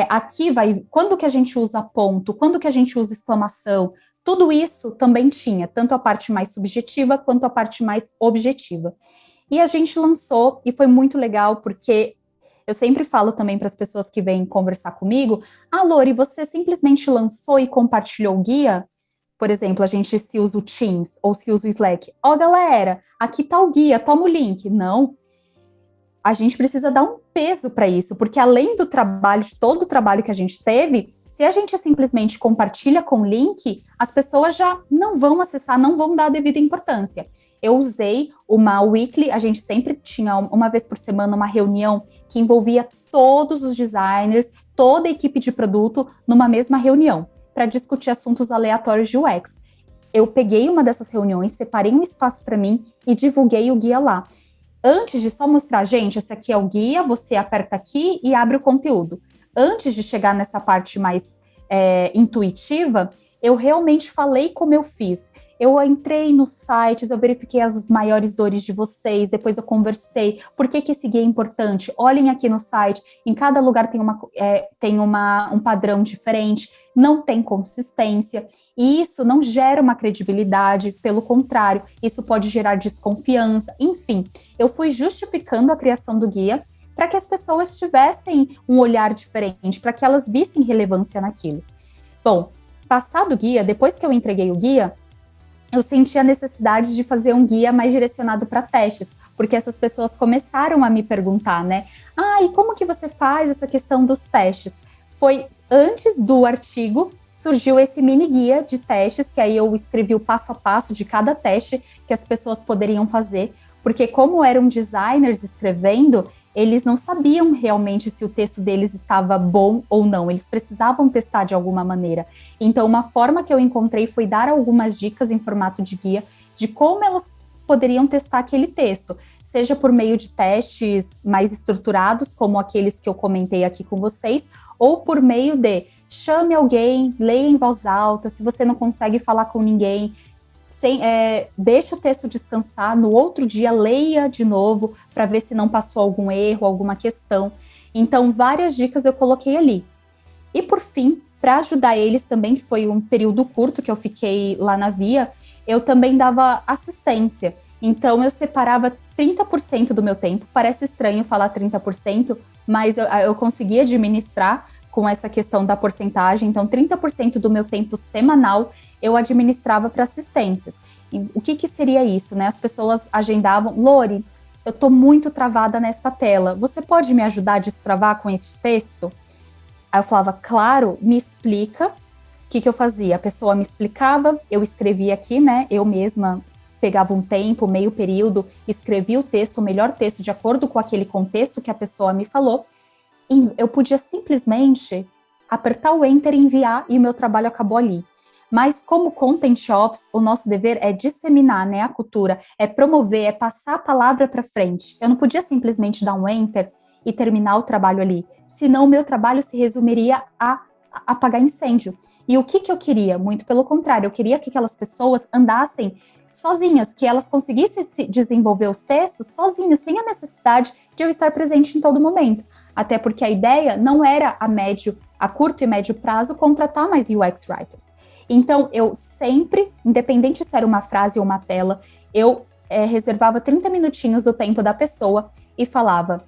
aqui vai, quando que a gente usa ponto, quando que a gente usa exclamação, tudo isso também tinha, tanto a parte mais subjetiva quanto a parte mais objetiva. E a gente lançou, e foi muito legal, porque eu sempre falo também para as pessoas que vêm conversar comigo, Lori, você simplesmente lançou e compartilhou o guia? Por exemplo, a gente se usa o Teams ou se usa o Slack. Galera, aqui tá o guia, toma o link. Não. A gente precisa dar um peso para isso, porque além do trabalho, de todo o trabalho que a gente teve, se a gente simplesmente compartilha com o link, as pessoas já não vão acessar, não vão dar a devida importância. Eu usei uma weekly, a gente sempre tinha uma vez por semana uma reunião que envolvia todos os designers, toda a equipe de produto numa mesma reunião, para discutir assuntos aleatórios de UX. Eu peguei uma dessas reuniões, separei um espaço para mim e divulguei o guia lá. Antes de só mostrar, gente, esse aqui é o guia, você aperta aqui e abre o conteúdo. Antes de chegar nessa parte mais intuitiva, eu realmente falei como eu fiz. Eu entrei nos sites, eu verifiquei as maiores dores de vocês, depois eu conversei, por que esse guia é importante? Olhem aqui no site, em cada lugar tem um padrão diferente, não tem consistência, e isso não gera uma credibilidade, pelo contrário, isso pode gerar desconfiança, enfim. Eu fui justificando a criação do guia para que as pessoas tivessem um olhar diferente, para que elas vissem relevância naquilo. Bom, passado o guia, depois que eu entreguei o guia, eu senti a necessidade de fazer um guia mais direcionado para testes, porque essas pessoas começaram a me perguntar, né? E como que você faz essa questão dos testes? Foi antes do artigo, surgiu esse mini guia de testes, que aí eu escrevi o passo a passo de cada teste que as pessoas poderiam fazer, porque como eram designers escrevendo, eles não sabiam realmente se o texto deles estava bom ou não, eles precisavam testar de alguma maneira. Então, uma forma que eu encontrei foi dar algumas dicas em formato de guia de como elas poderiam testar aquele texto, seja por meio de testes mais estruturados, como aqueles que eu comentei aqui com vocês, ou por meio de chame alguém, leia em voz alta, se você não consegue falar com ninguém, deixa o texto descansar, no outro dia leia de novo para ver se não passou algum erro, alguma questão. Então, várias dicas eu coloquei ali. E por fim, para ajudar eles também, que foi um período curto que eu fiquei lá na Via, eu também dava assistência. Então, eu separava 30% do meu tempo, parece estranho falar 30%, mas eu conseguia administrar com essa questão da porcentagem. Então, 30% do meu tempo semanal eu administrava para assistências. E o que seria isso, né? As pessoas agendavam, Lori, eu estou muito travada nesta tela, você pode me ajudar a destravar com esse texto? Aí eu falava, claro, me explica. O que eu fazia? A pessoa me explicava, eu escrevia aqui, né? Eu mesma pegava um tempo, meio período, escrevia o texto, o melhor texto, de acordo com aquele contexto que a pessoa me falou, e eu podia simplesmente apertar o Enter e enviar, e o meu trabalho acabou ali. Mas como Content Ops, o nosso dever é disseminar, né, a cultura, é promover, é passar a palavra para frente. Eu não podia simplesmente dar um Enter e terminar o trabalho ali, senão o meu trabalho se resumiria a apagar incêndio. E o que eu queria? Muito pelo contrário, eu queria que aquelas pessoas andassem sozinhas, que elas conseguissem se desenvolver os textos sozinhas, sem a necessidade de eu estar presente em todo momento. Até porque a ideia não era a curto e médio prazo, contratar mais UX Writers. Então, eu sempre, independente se era uma frase ou uma tela, eu reservava 30 minutinhos do tempo da pessoa e falava,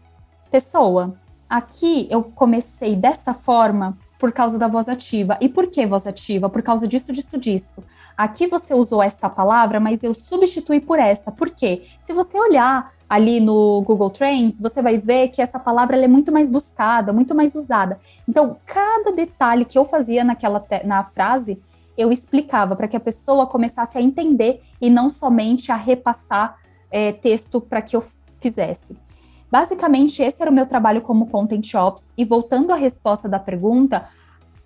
pessoa, aqui eu comecei dessa forma por causa da voz ativa. E por que voz ativa? Por causa disso, disso, disso. Aqui você usou esta palavra, mas eu substituí por essa. Por quê? Se você olhar ali no Google Trends, você vai ver que essa palavra ela é muito mais buscada, muito mais usada. Então, cada detalhe que eu fazia na frase, eu explicava para que a pessoa começasse a entender e não somente a repassar texto para que eu fizesse. Basicamente, esse era o meu trabalho como Content Ops. E voltando à resposta da pergunta,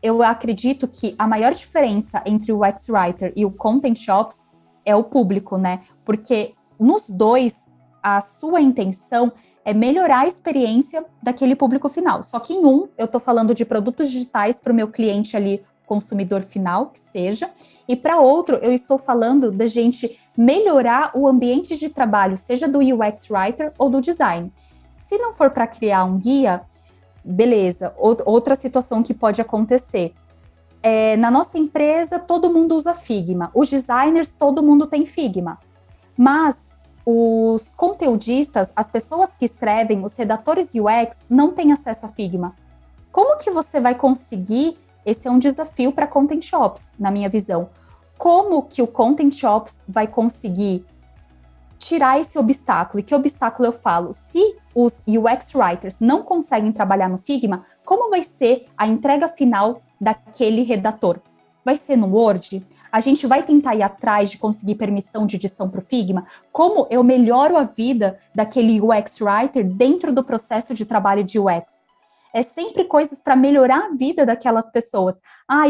eu acredito que a maior diferença entre o UX Writer e o Content Ops é o público, né? Porque nos dois, a sua intenção é melhorar a experiência daquele público final. Só que em um, eu estou falando de produtos digitais para o meu cliente ali, consumidor final, que seja, e para outro, eu estou falando da gente melhorar o ambiente de trabalho, seja do UX Writer ou do design. Se não for para criar um guia, beleza. Outra situação que pode acontecer. Na nossa empresa, todo mundo usa Figma. Os designers, todo mundo tem Figma. Mas os conteudistas, as pessoas que escrevem, os redatores UX, não têm acesso a Figma. Como que você vai conseguir? Esse é um desafio para Content Shops, na minha visão. Como que o Content Shops vai conseguir tirar esse obstáculo? E que obstáculo eu falo? Se os UX Writers não conseguem trabalhar no Figma, como vai ser a entrega final daquele redator? Vai ser no Word? A gente vai tentar ir atrás de conseguir permissão de edição para o Figma? Como eu melhoro a vida daquele UX Writer dentro do processo de trabalho de UX? É sempre coisas para melhorar a vida daquelas pessoas.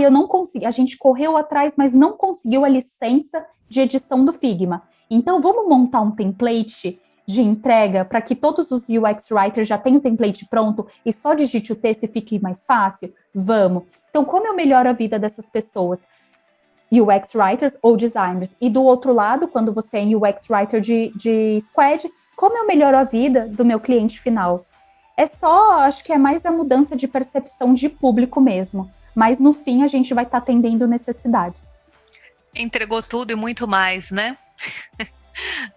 Eu não consegui, a gente correu atrás, mas não conseguiu a licença de edição do Figma. Então, vamos montar um template de entrega para que todos os UX Writers já tenham o template pronto e só digite o texto e fique mais fácil? Vamos. Então, como eu melhoro a vida dessas pessoas? UX Writers ou designers. E do outro lado, quando você é UX Writer de squad, como eu melhoro a vida do meu cliente final? Acho que é mais a mudança de percepção de público mesmo. Mas no fim a gente vai estar atendendo necessidades. Entregou tudo e muito mais, né?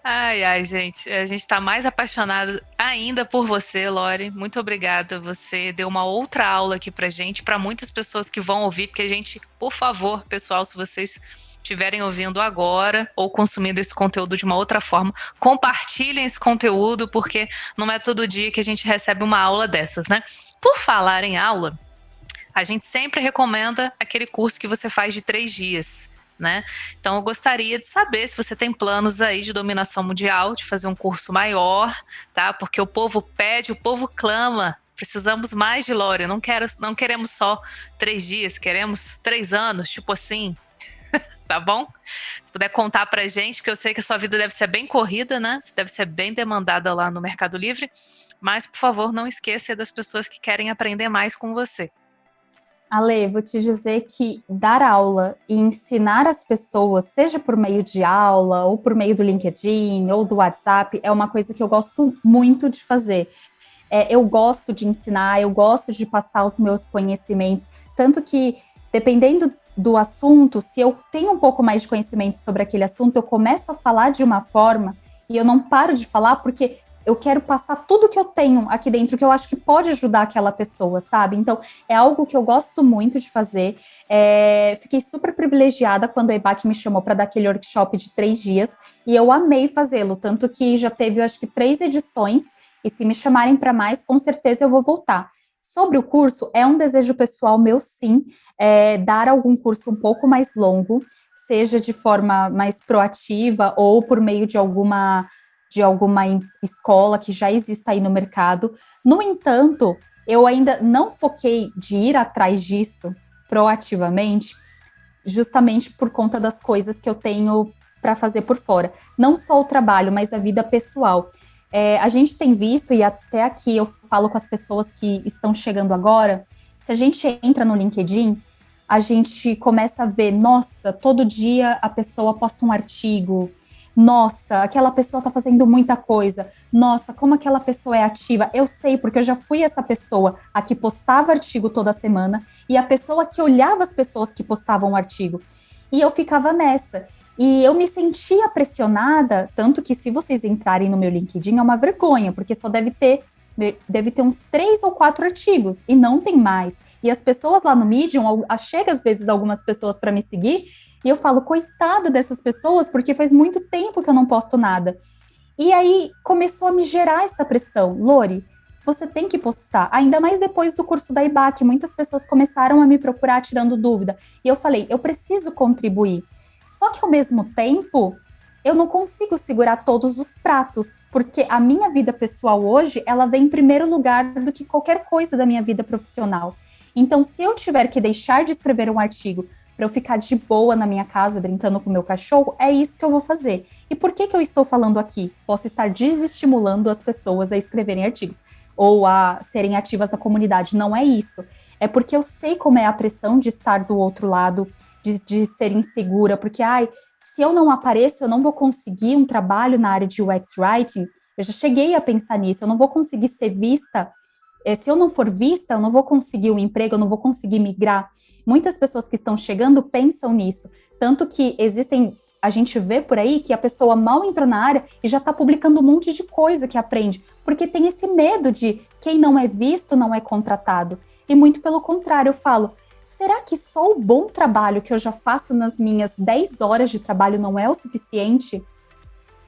Ai, gente, a gente está mais apaixonado ainda por você, Lori. Muito obrigada, você deu uma outra aula aqui pra gente, para muitas pessoas que vão ouvir, porque a gente, por favor, pessoal, se vocês estiverem ouvindo agora ou consumindo esse conteúdo de uma outra forma, compartilhem esse conteúdo, porque não é todo dia que a gente recebe uma aula dessas, né? Por falar em aula, a gente sempre recomenda aquele curso que você faz de 3 dias, né? Então eu gostaria de saber se você tem planos aí de dominação mundial, de fazer um curso maior, tá? Porque o povo pede, o povo clama. Precisamos mais de Lori. Não queremos só 3 dias, queremos 3 anos, tipo assim. Tá bom? Se puder contar pra gente, porque eu sei que a sua vida deve ser bem corrida, né? Você deve ser bem demandada lá no Mercado Livre. Mas, por favor, não esqueça das pessoas que querem aprender mais com você. Ale, vou te dizer que dar aula e ensinar as pessoas, seja por meio de aula, ou por meio do LinkedIn, ou do WhatsApp, é uma coisa que eu gosto muito de fazer. Eu gosto de ensinar, eu gosto de passar os meus conhecimentos, tanto que, dependendo do assunto, se eu tenho um pouco mais de conhecimento sobre aquele assunto, eu começo a falar de uma forma, e eu não paro de falar, porque eu quero passar tudo que eu tenho aqui dentro, que eu acho que pode ajudar aquela pessoa, sabe? Então, é algo que eu gosto muito de fazer. Fiquei super privilegiada quando a EBAC me chamou para dar aquele workshop de 3 dias, e eu amei fazê-lo, tanto que já teve, eu acho que 3 edições, e se me chamarem para mais, com certeza eu vou voltar. Sobre o curso, é um desejo pessoal meu, sim, dar algum curso um pouco mais longo, seja de forma mais proativa ou por meio de alguma escola que já exista aí no mercado. No entanto, eu ainda não foquei de ir atrás disso proativamente, justamente por conta das coisas que eu tenho para fazer por fora. Não só o trabalho, mas a vida pessoal. A gente tem visto, e até aqui eu falo com as pessoas que estão chegando agora, se a gente entra no LinkedIn, a gente começa a ver, nossa, todo dia a pessoa posta um artigo, nossa, aquela pessoa está fazendo muita coisa, nossa, como aquela pessoa é ativa. Eu sei, porque eu já fui essa pessoa a que postava artigo toda semana e a pessoa que olhava as pessoas que postavam o artigo. E eu ficava nessa. E eu me sentia pressionada, tanto que se vocês entrarem no meu LinkedIn é uma vergonha, porque só deve ter uns 3 ou 4 artigos, e não tem mais. E as pessoas lá no Medium, chega às vezes algumas pessoas para me seguir, e eu falo, coitada dessas pessoas, porque faz muito tempo que eu não posto nada. E aí começou a me gerar essa pressão. Lori, você tem que postar, ainda mais depois do curso da EBAC, muitas pessoas começaram a me procurar tirando dúvida. E eu falei, eu preciso contribuir. Só que ao mesmo tempo, eu não consigo segurar todos os pratos, porque a minha vida pessoal hoje, ela vem em primeiro lugar do que qualquer coisa da minha vida profissional. Então, se eu tiver que deixar de escrever um artigo para eu ficar de boa na minha casa, brincando com o meu cachorro, é isso que eu vou fazer. E por que eu estou falando aqui? Posso estar desestimulando as pessoas a escreverem artigos, ou a serem ativas na comunidade. Não é isso. É porque eu sei como é a pressão de estar do outro lado, de ser insegura, porque, se eu não apareço, eu não vou conseguir um trabalho na área de UX Writing. Eu já cheguei a pensar nisso, eu não vou conseguir ser vista. Se eu não for vista, eu não vou conseguir um emprego, eu não vou conseguir migrar. Muitas pessoas que estão chegando pensam nisso. Tanto que a gente vê por aí que a pessoa mal entrou na área e já está publicando um monte de coisa que aprende, porque tem esse medo de quem não é visto não é contratado. E muito pelo contrário, eu falo, será que só o bom trabalho que eu já faço nas minhas 10 horas de trabalho não é o suficiente?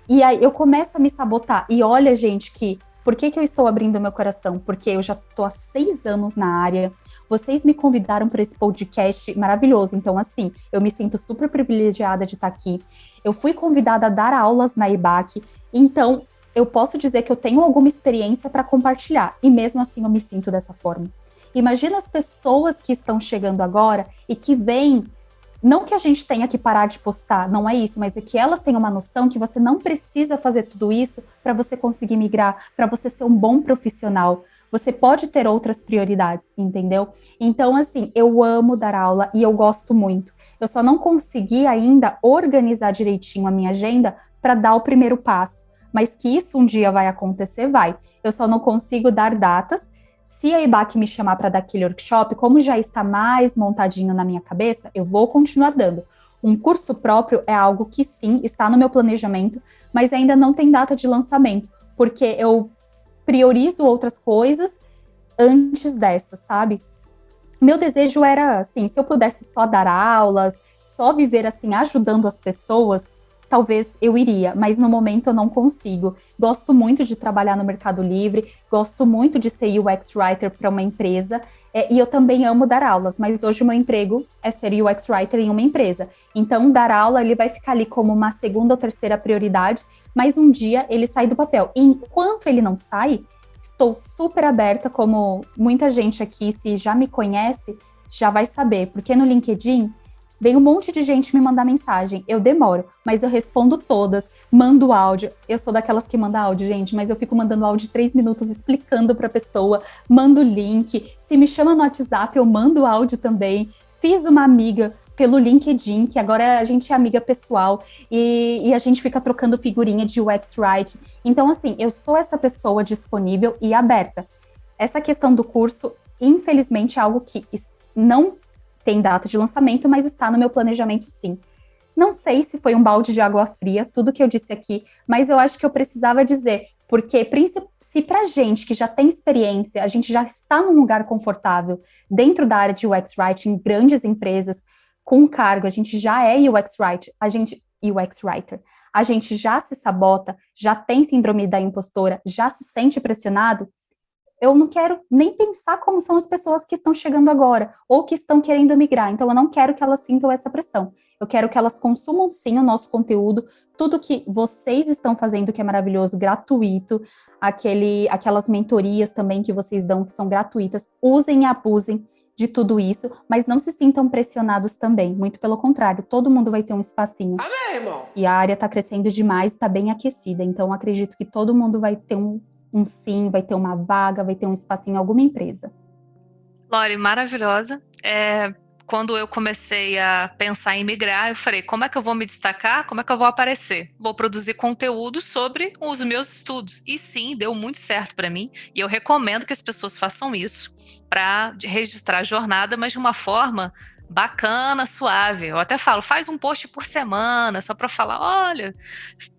E aí eu começo a me sabotar. E olha, gente, por que eu estou abrindo meu coração? Porque eu já estou há 6 anos na área. Vocês me convidaram para esse podcast maravilhoso. Então, assim, eu me sinto super privilegiada de estar aqui. Eu fui convidada a dar aulas na EBAC. Então, eu posso dizer que eu tenho alguma experiência para compartilhar. E mesmo assim, eu me sinto dessa forma. Imagina as pessoas que estão chegando agora e que veem, não que a gente tenha que parar de postar, não é isso, mas é que elas tenham uma noção que você não precisa fazer tudo isso para você conseguir migrar, para você ser um bom profissional. Você pode ter outras prioridades, entendeu? Então, assim, eu amo dar aula e eu gosto muito. Eu só não consegui ainda organizar direitinho a minha agenda para dar o primeiro passo, mas que isso um dia vai acontecer, vai. Eu só não consigo dar datas. Se a EBAC me chamar para dar aquele workshop, como já está mais montadinho na minha cabeça, eu vou continuar dando. Um curso próprio é algo que sim, está no meu planejamento, mas ainda não tem data de lançamento, porque eu priorizo outras coisas antes dessa, sabe? Meu desejo era, assim, se eu pudesse só dar aulas, só viver, assim, ajudando as pessoas, talvez eu iria, mas no momento eu não consigo. Gosto muito de trabalhar no Mercado Livre, gosto muito de ser UX Writer para uma empresa, e eu também amo dar aulas, mas hoje o meu emprego é ser UX Writer em uma empresa. Então, dar aula, ele vai ficar ali como uma segunda ou terceira prioridade, mas um dia ele sai do papel. E enquanto ele não sai, estou super aberta, como muita gente aqui, se já me conhece, já vai saber, porque no LinkedIn vem um monte de gente me mandar mensagem. Eu demoro, mas eu respondo todas, mando áudio. Eu sou daquelas que manda áudio, gente, mas eu fico mandando áudio de 3 minutos explicando para a pessoa, mando link. Se me chama no WhatsApp, eu mando áudio também. Fiz uma amiga pelo LinkedIn, que agora a gente é amiga pessoal, e a gente fica trocando figurinha de UX Writing. Então, assim, eu sou essa pessoa disponível e aberta. Essa questão do curso, infelizmente, é algo que não tem data de lançamento, mas está no meu planejamento, sim. Não sei se foi um balde de água fria, tudo que eu disse aqui, mas eu acho que eu precisava dizer, porque se pra gente que já tem experiência, a gente já está num lugar confortável, dentro da área de UX Writing, grandes empresas, com cargo, a gente já é UX Writer, a gente já se sabota, já tem síndrome da impostora, já se sente pressionado. Eu não quero nem pensar como são as pessoas que estão chegando agora, ou que estão querendo migrar. Então, eu não quero que elas sintam essa pressão. Eu quero que elas consumam, sim, o nosso conteúdo, tudo que vocês estão fazendo, que é maravilhoso, gratuito, aquelas mentorias também que vocês dão, que são gratuitas, usem e abusem de tudo isso, mas não se sintam pressionados também. Muito pelo contrário, todo mundo vai ter um espacinho. Amém, irmão? E a área está crescendo demais, está bem aquecida. Então, acredito que todo mundo vai ter um sim, vai ter uma vaga, vai ter um espacinho em alguma empresa. Lori, maravilhosa. Quando eu comecei a pensar em migrar, eu falei, como é que eu vou me destacar? Como é que eu vou aparecer? Vou produzir conteúdo sobre os meus estudos. E sim, deu muito certo para mim. E eu recomendo que as pessoas façam isso para registrar a jornada, mas de uma forma bacana, suave. Eu até falo, faz um post por semana, só para falar, olha,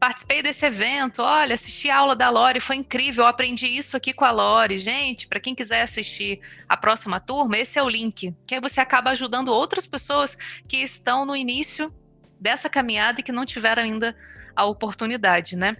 participei desse evento, olha, assisti a aula da Lori, foi incrível, eu aprendi isso aqui com a Lori. Gente, para quem quiser assistir a próxima turma, esse é o link, que aí você acaba ajudando outras pessoas que estão no início dessa caminhada e que não tiveram ainda a oportunidade, né?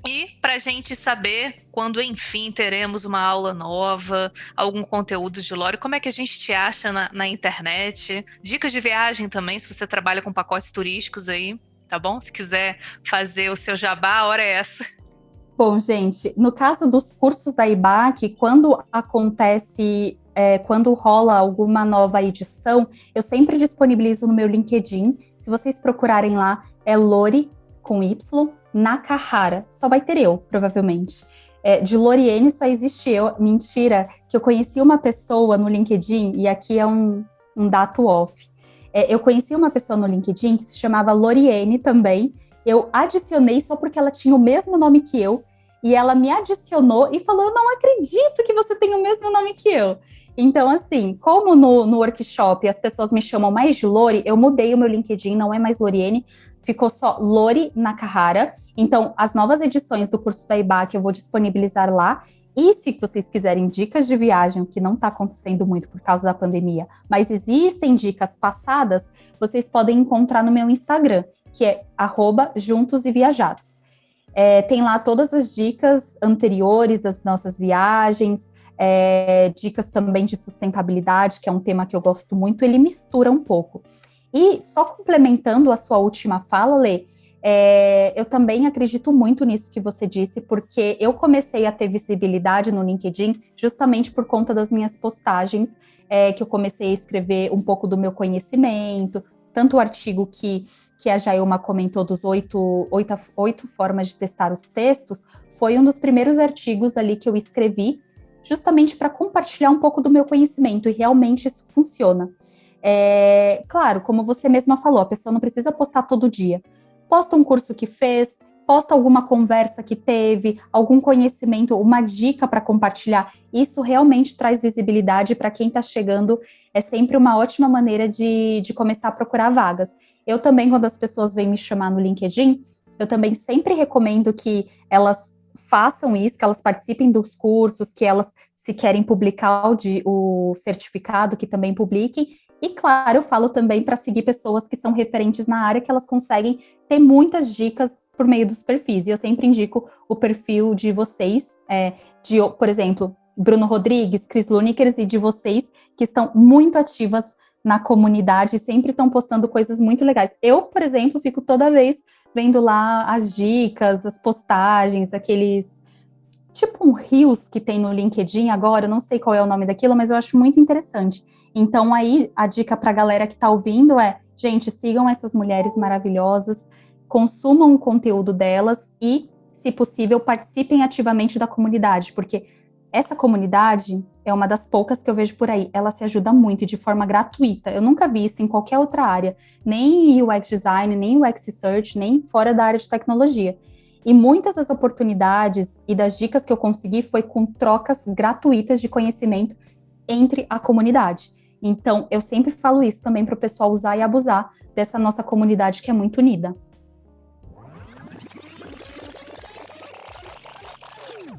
E para a gente saber quando, enfim, teremos uma aula nova, algum conteúdo de Lori, como é que a gente te acha na internet? Dicas de viagem também, se você trabalha com pacotes turísticos aí, tá bom? Se quiser fazer o seu jabá, a hora é essa. Bom, gente, no caso dos cursos da EBAC, quando acontece, quando rola alguma nova edição, eu sempre disponibilizo no meu LinkedIn. Se vocês procurarem lá, é Lori, com Y, Nakahara. Só vai ter eu, provavelmente. De Loriene só existe eu. Mentira, que eu conheci uma pessoa no LinkedIn, e aqui é um dado off. Eu conheci uma pessoa no LinkedIn que se chamava Loriene também. Eu adicionei só porque ela tinha o mesmo nome que eu. E ela me adicionou e falou, eu não acredito que você tem o mesmo nome que eu. Então, assim, como no workshop as pessoas me chamam mais de Lori, eu mudei o meu LinkedIn, não é mais Loriene, ficou só Lori Nakahara. Então, as novas edições do curso da IBAC eu vou disponibilizar lá. E se vocês quiserem dicas de viagem, que não está acontecendo muito por causa da pandemia, mas existem dicas passadas, vocês podem encontrar no meu Instagram, que é @juntoseviajados. Tem lá todas as dicas anteriores das nossas viagens, dicas também de sustentabilidade, que é um tema que eu gosto muito, ele mistura um pouco. E só complementando a sua última fala, Lê, eu também acredito muito nisso que você disse, porque eu comecei a ter visibilidade no LinkedIn justamente por conta das minhas postagens, que eu comecei a escrever um pouco do meu conhecimento, tanto o artigo que a Jailma comentou dos 8 formas de testar os textos, foi um dos primeiros artigos ali que eu escrevi, justamente para compartilhar um pouco do meu conhecimento, e realmente isso funciona. Claro, como você mesma falou, a pessoa não precisa postar todo dia. Posta um curso que fez, posta alguma conversa que teve, algum conhecimento, uma dica para compartilhar. Isso realmente traz visibilidade para quem está chegando. É sempre uma ótima maneira de começar a procurar vagas. Eu também, quando as pessoas vêm me chamar no LinkedIn, eu também sempre recomendo que elas façam isso, que elas participem dos cursos, que elas, se querem publicar o certificado, que também publiquem. E, claro, eu falo também para seguir pessoas que são referentes na área, que elas conseguem ter muitas dicas por meio dos perfis. E eu sempre indico o perfil de vocês, por exemplo, Bruno Rodrigues, Cris Lunikers, e de vocês, que estão muito ativas na comunidade, sempre estão postando coisas muito legais. Eu, por exemplo, fico toda vez vendo lá as dicas, as postagens, aqueles tipo um Reels que tem no LinkedIn agora, eu não sei qual é o nome daquilo, mas eu acho muito interessante. Então, aí, a dica para a galera que está ouvindo gente, sigam essas mulheres maravilhosas, consumam o conteúdo delas e, se possível, participem ativamente da comunidade, porque essa comunidade é uma das poucas que eu vejo por aí. Ela se ajuda muito de forma gratuita. Eu nunca vi isso em qualquer outra área, nem em UX Design, nem UX Research, nem fora da área de tecnologia. E muitas das oportunidades e das dicas que eu consegui foi com trocas gratuitas de conhecimento entre a comunidade. Então, eu sempre falo isso também para o pessoal usar e abusar dessa nossa comunidade que é muito unida.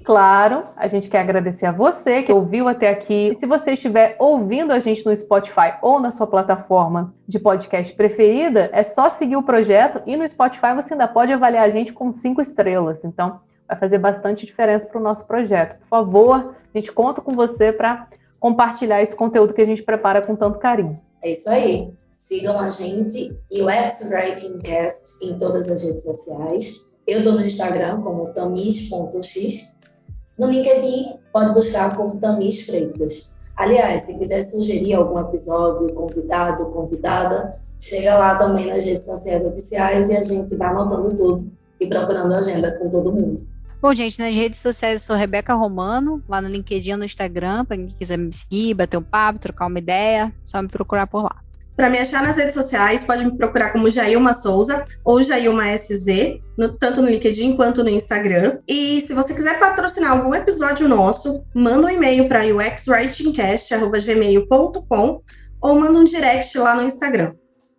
Claro, a gente quer agradecer a você que ouviu até aqui. E se você estiver ouvindo a gente no Spotify ou na sua plataforma de podcast preferida, é só seguir o projeto, e no Spotify você ainda pode avaliar a gente com 5 estrelas. Então, vai fazer bastante diferença para o nosso projeto. Por favor, a gente conta com você para compartilhar esse conteúdo que a gente prepara com tanto carinho. É isso aí. Sigam a gente e o UX Writing Cast em todas as redes sociais. Eu estou no Instagram como tamis.x. No LinkedIn, pode buscar por Tamis Freitas. Aliás, se quiser sugerir algum episódio, convidado, convidada, chega lá também nas redes sociais oficiais e a gente vai anotando tudo e procurando agenda com todo mundo. Bom, gente, nas redes sociais eu sou Rebeca Romano, lá no LinkedIn, no Instagram, para quem quiser me seguir, bater um papo, trocar uma ideia, só me procurar por lá. Para me achar nas redes sociais, pode me procurar como Jailma Souza ou Jailma SZ, tanto no LinkedIn quanto no Instagram. E se você quiser patrocinar algum episódio nosso, manda um e-mail para uxwritingcast@gmail.com ou manda um direct lá no Instagram.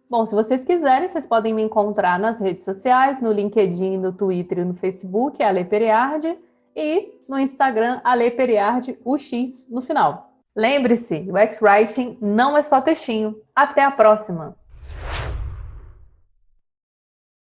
Bom, se vocês quiserem, vocês podem me encontrar nas redes sociais, no LinkedIn, no Twitter e no Facebook, Ale Periardi, e no Instagram, Ale Periardi, o X no final. Lembre-se, o UX Writing não é só textinho. Até a próxima!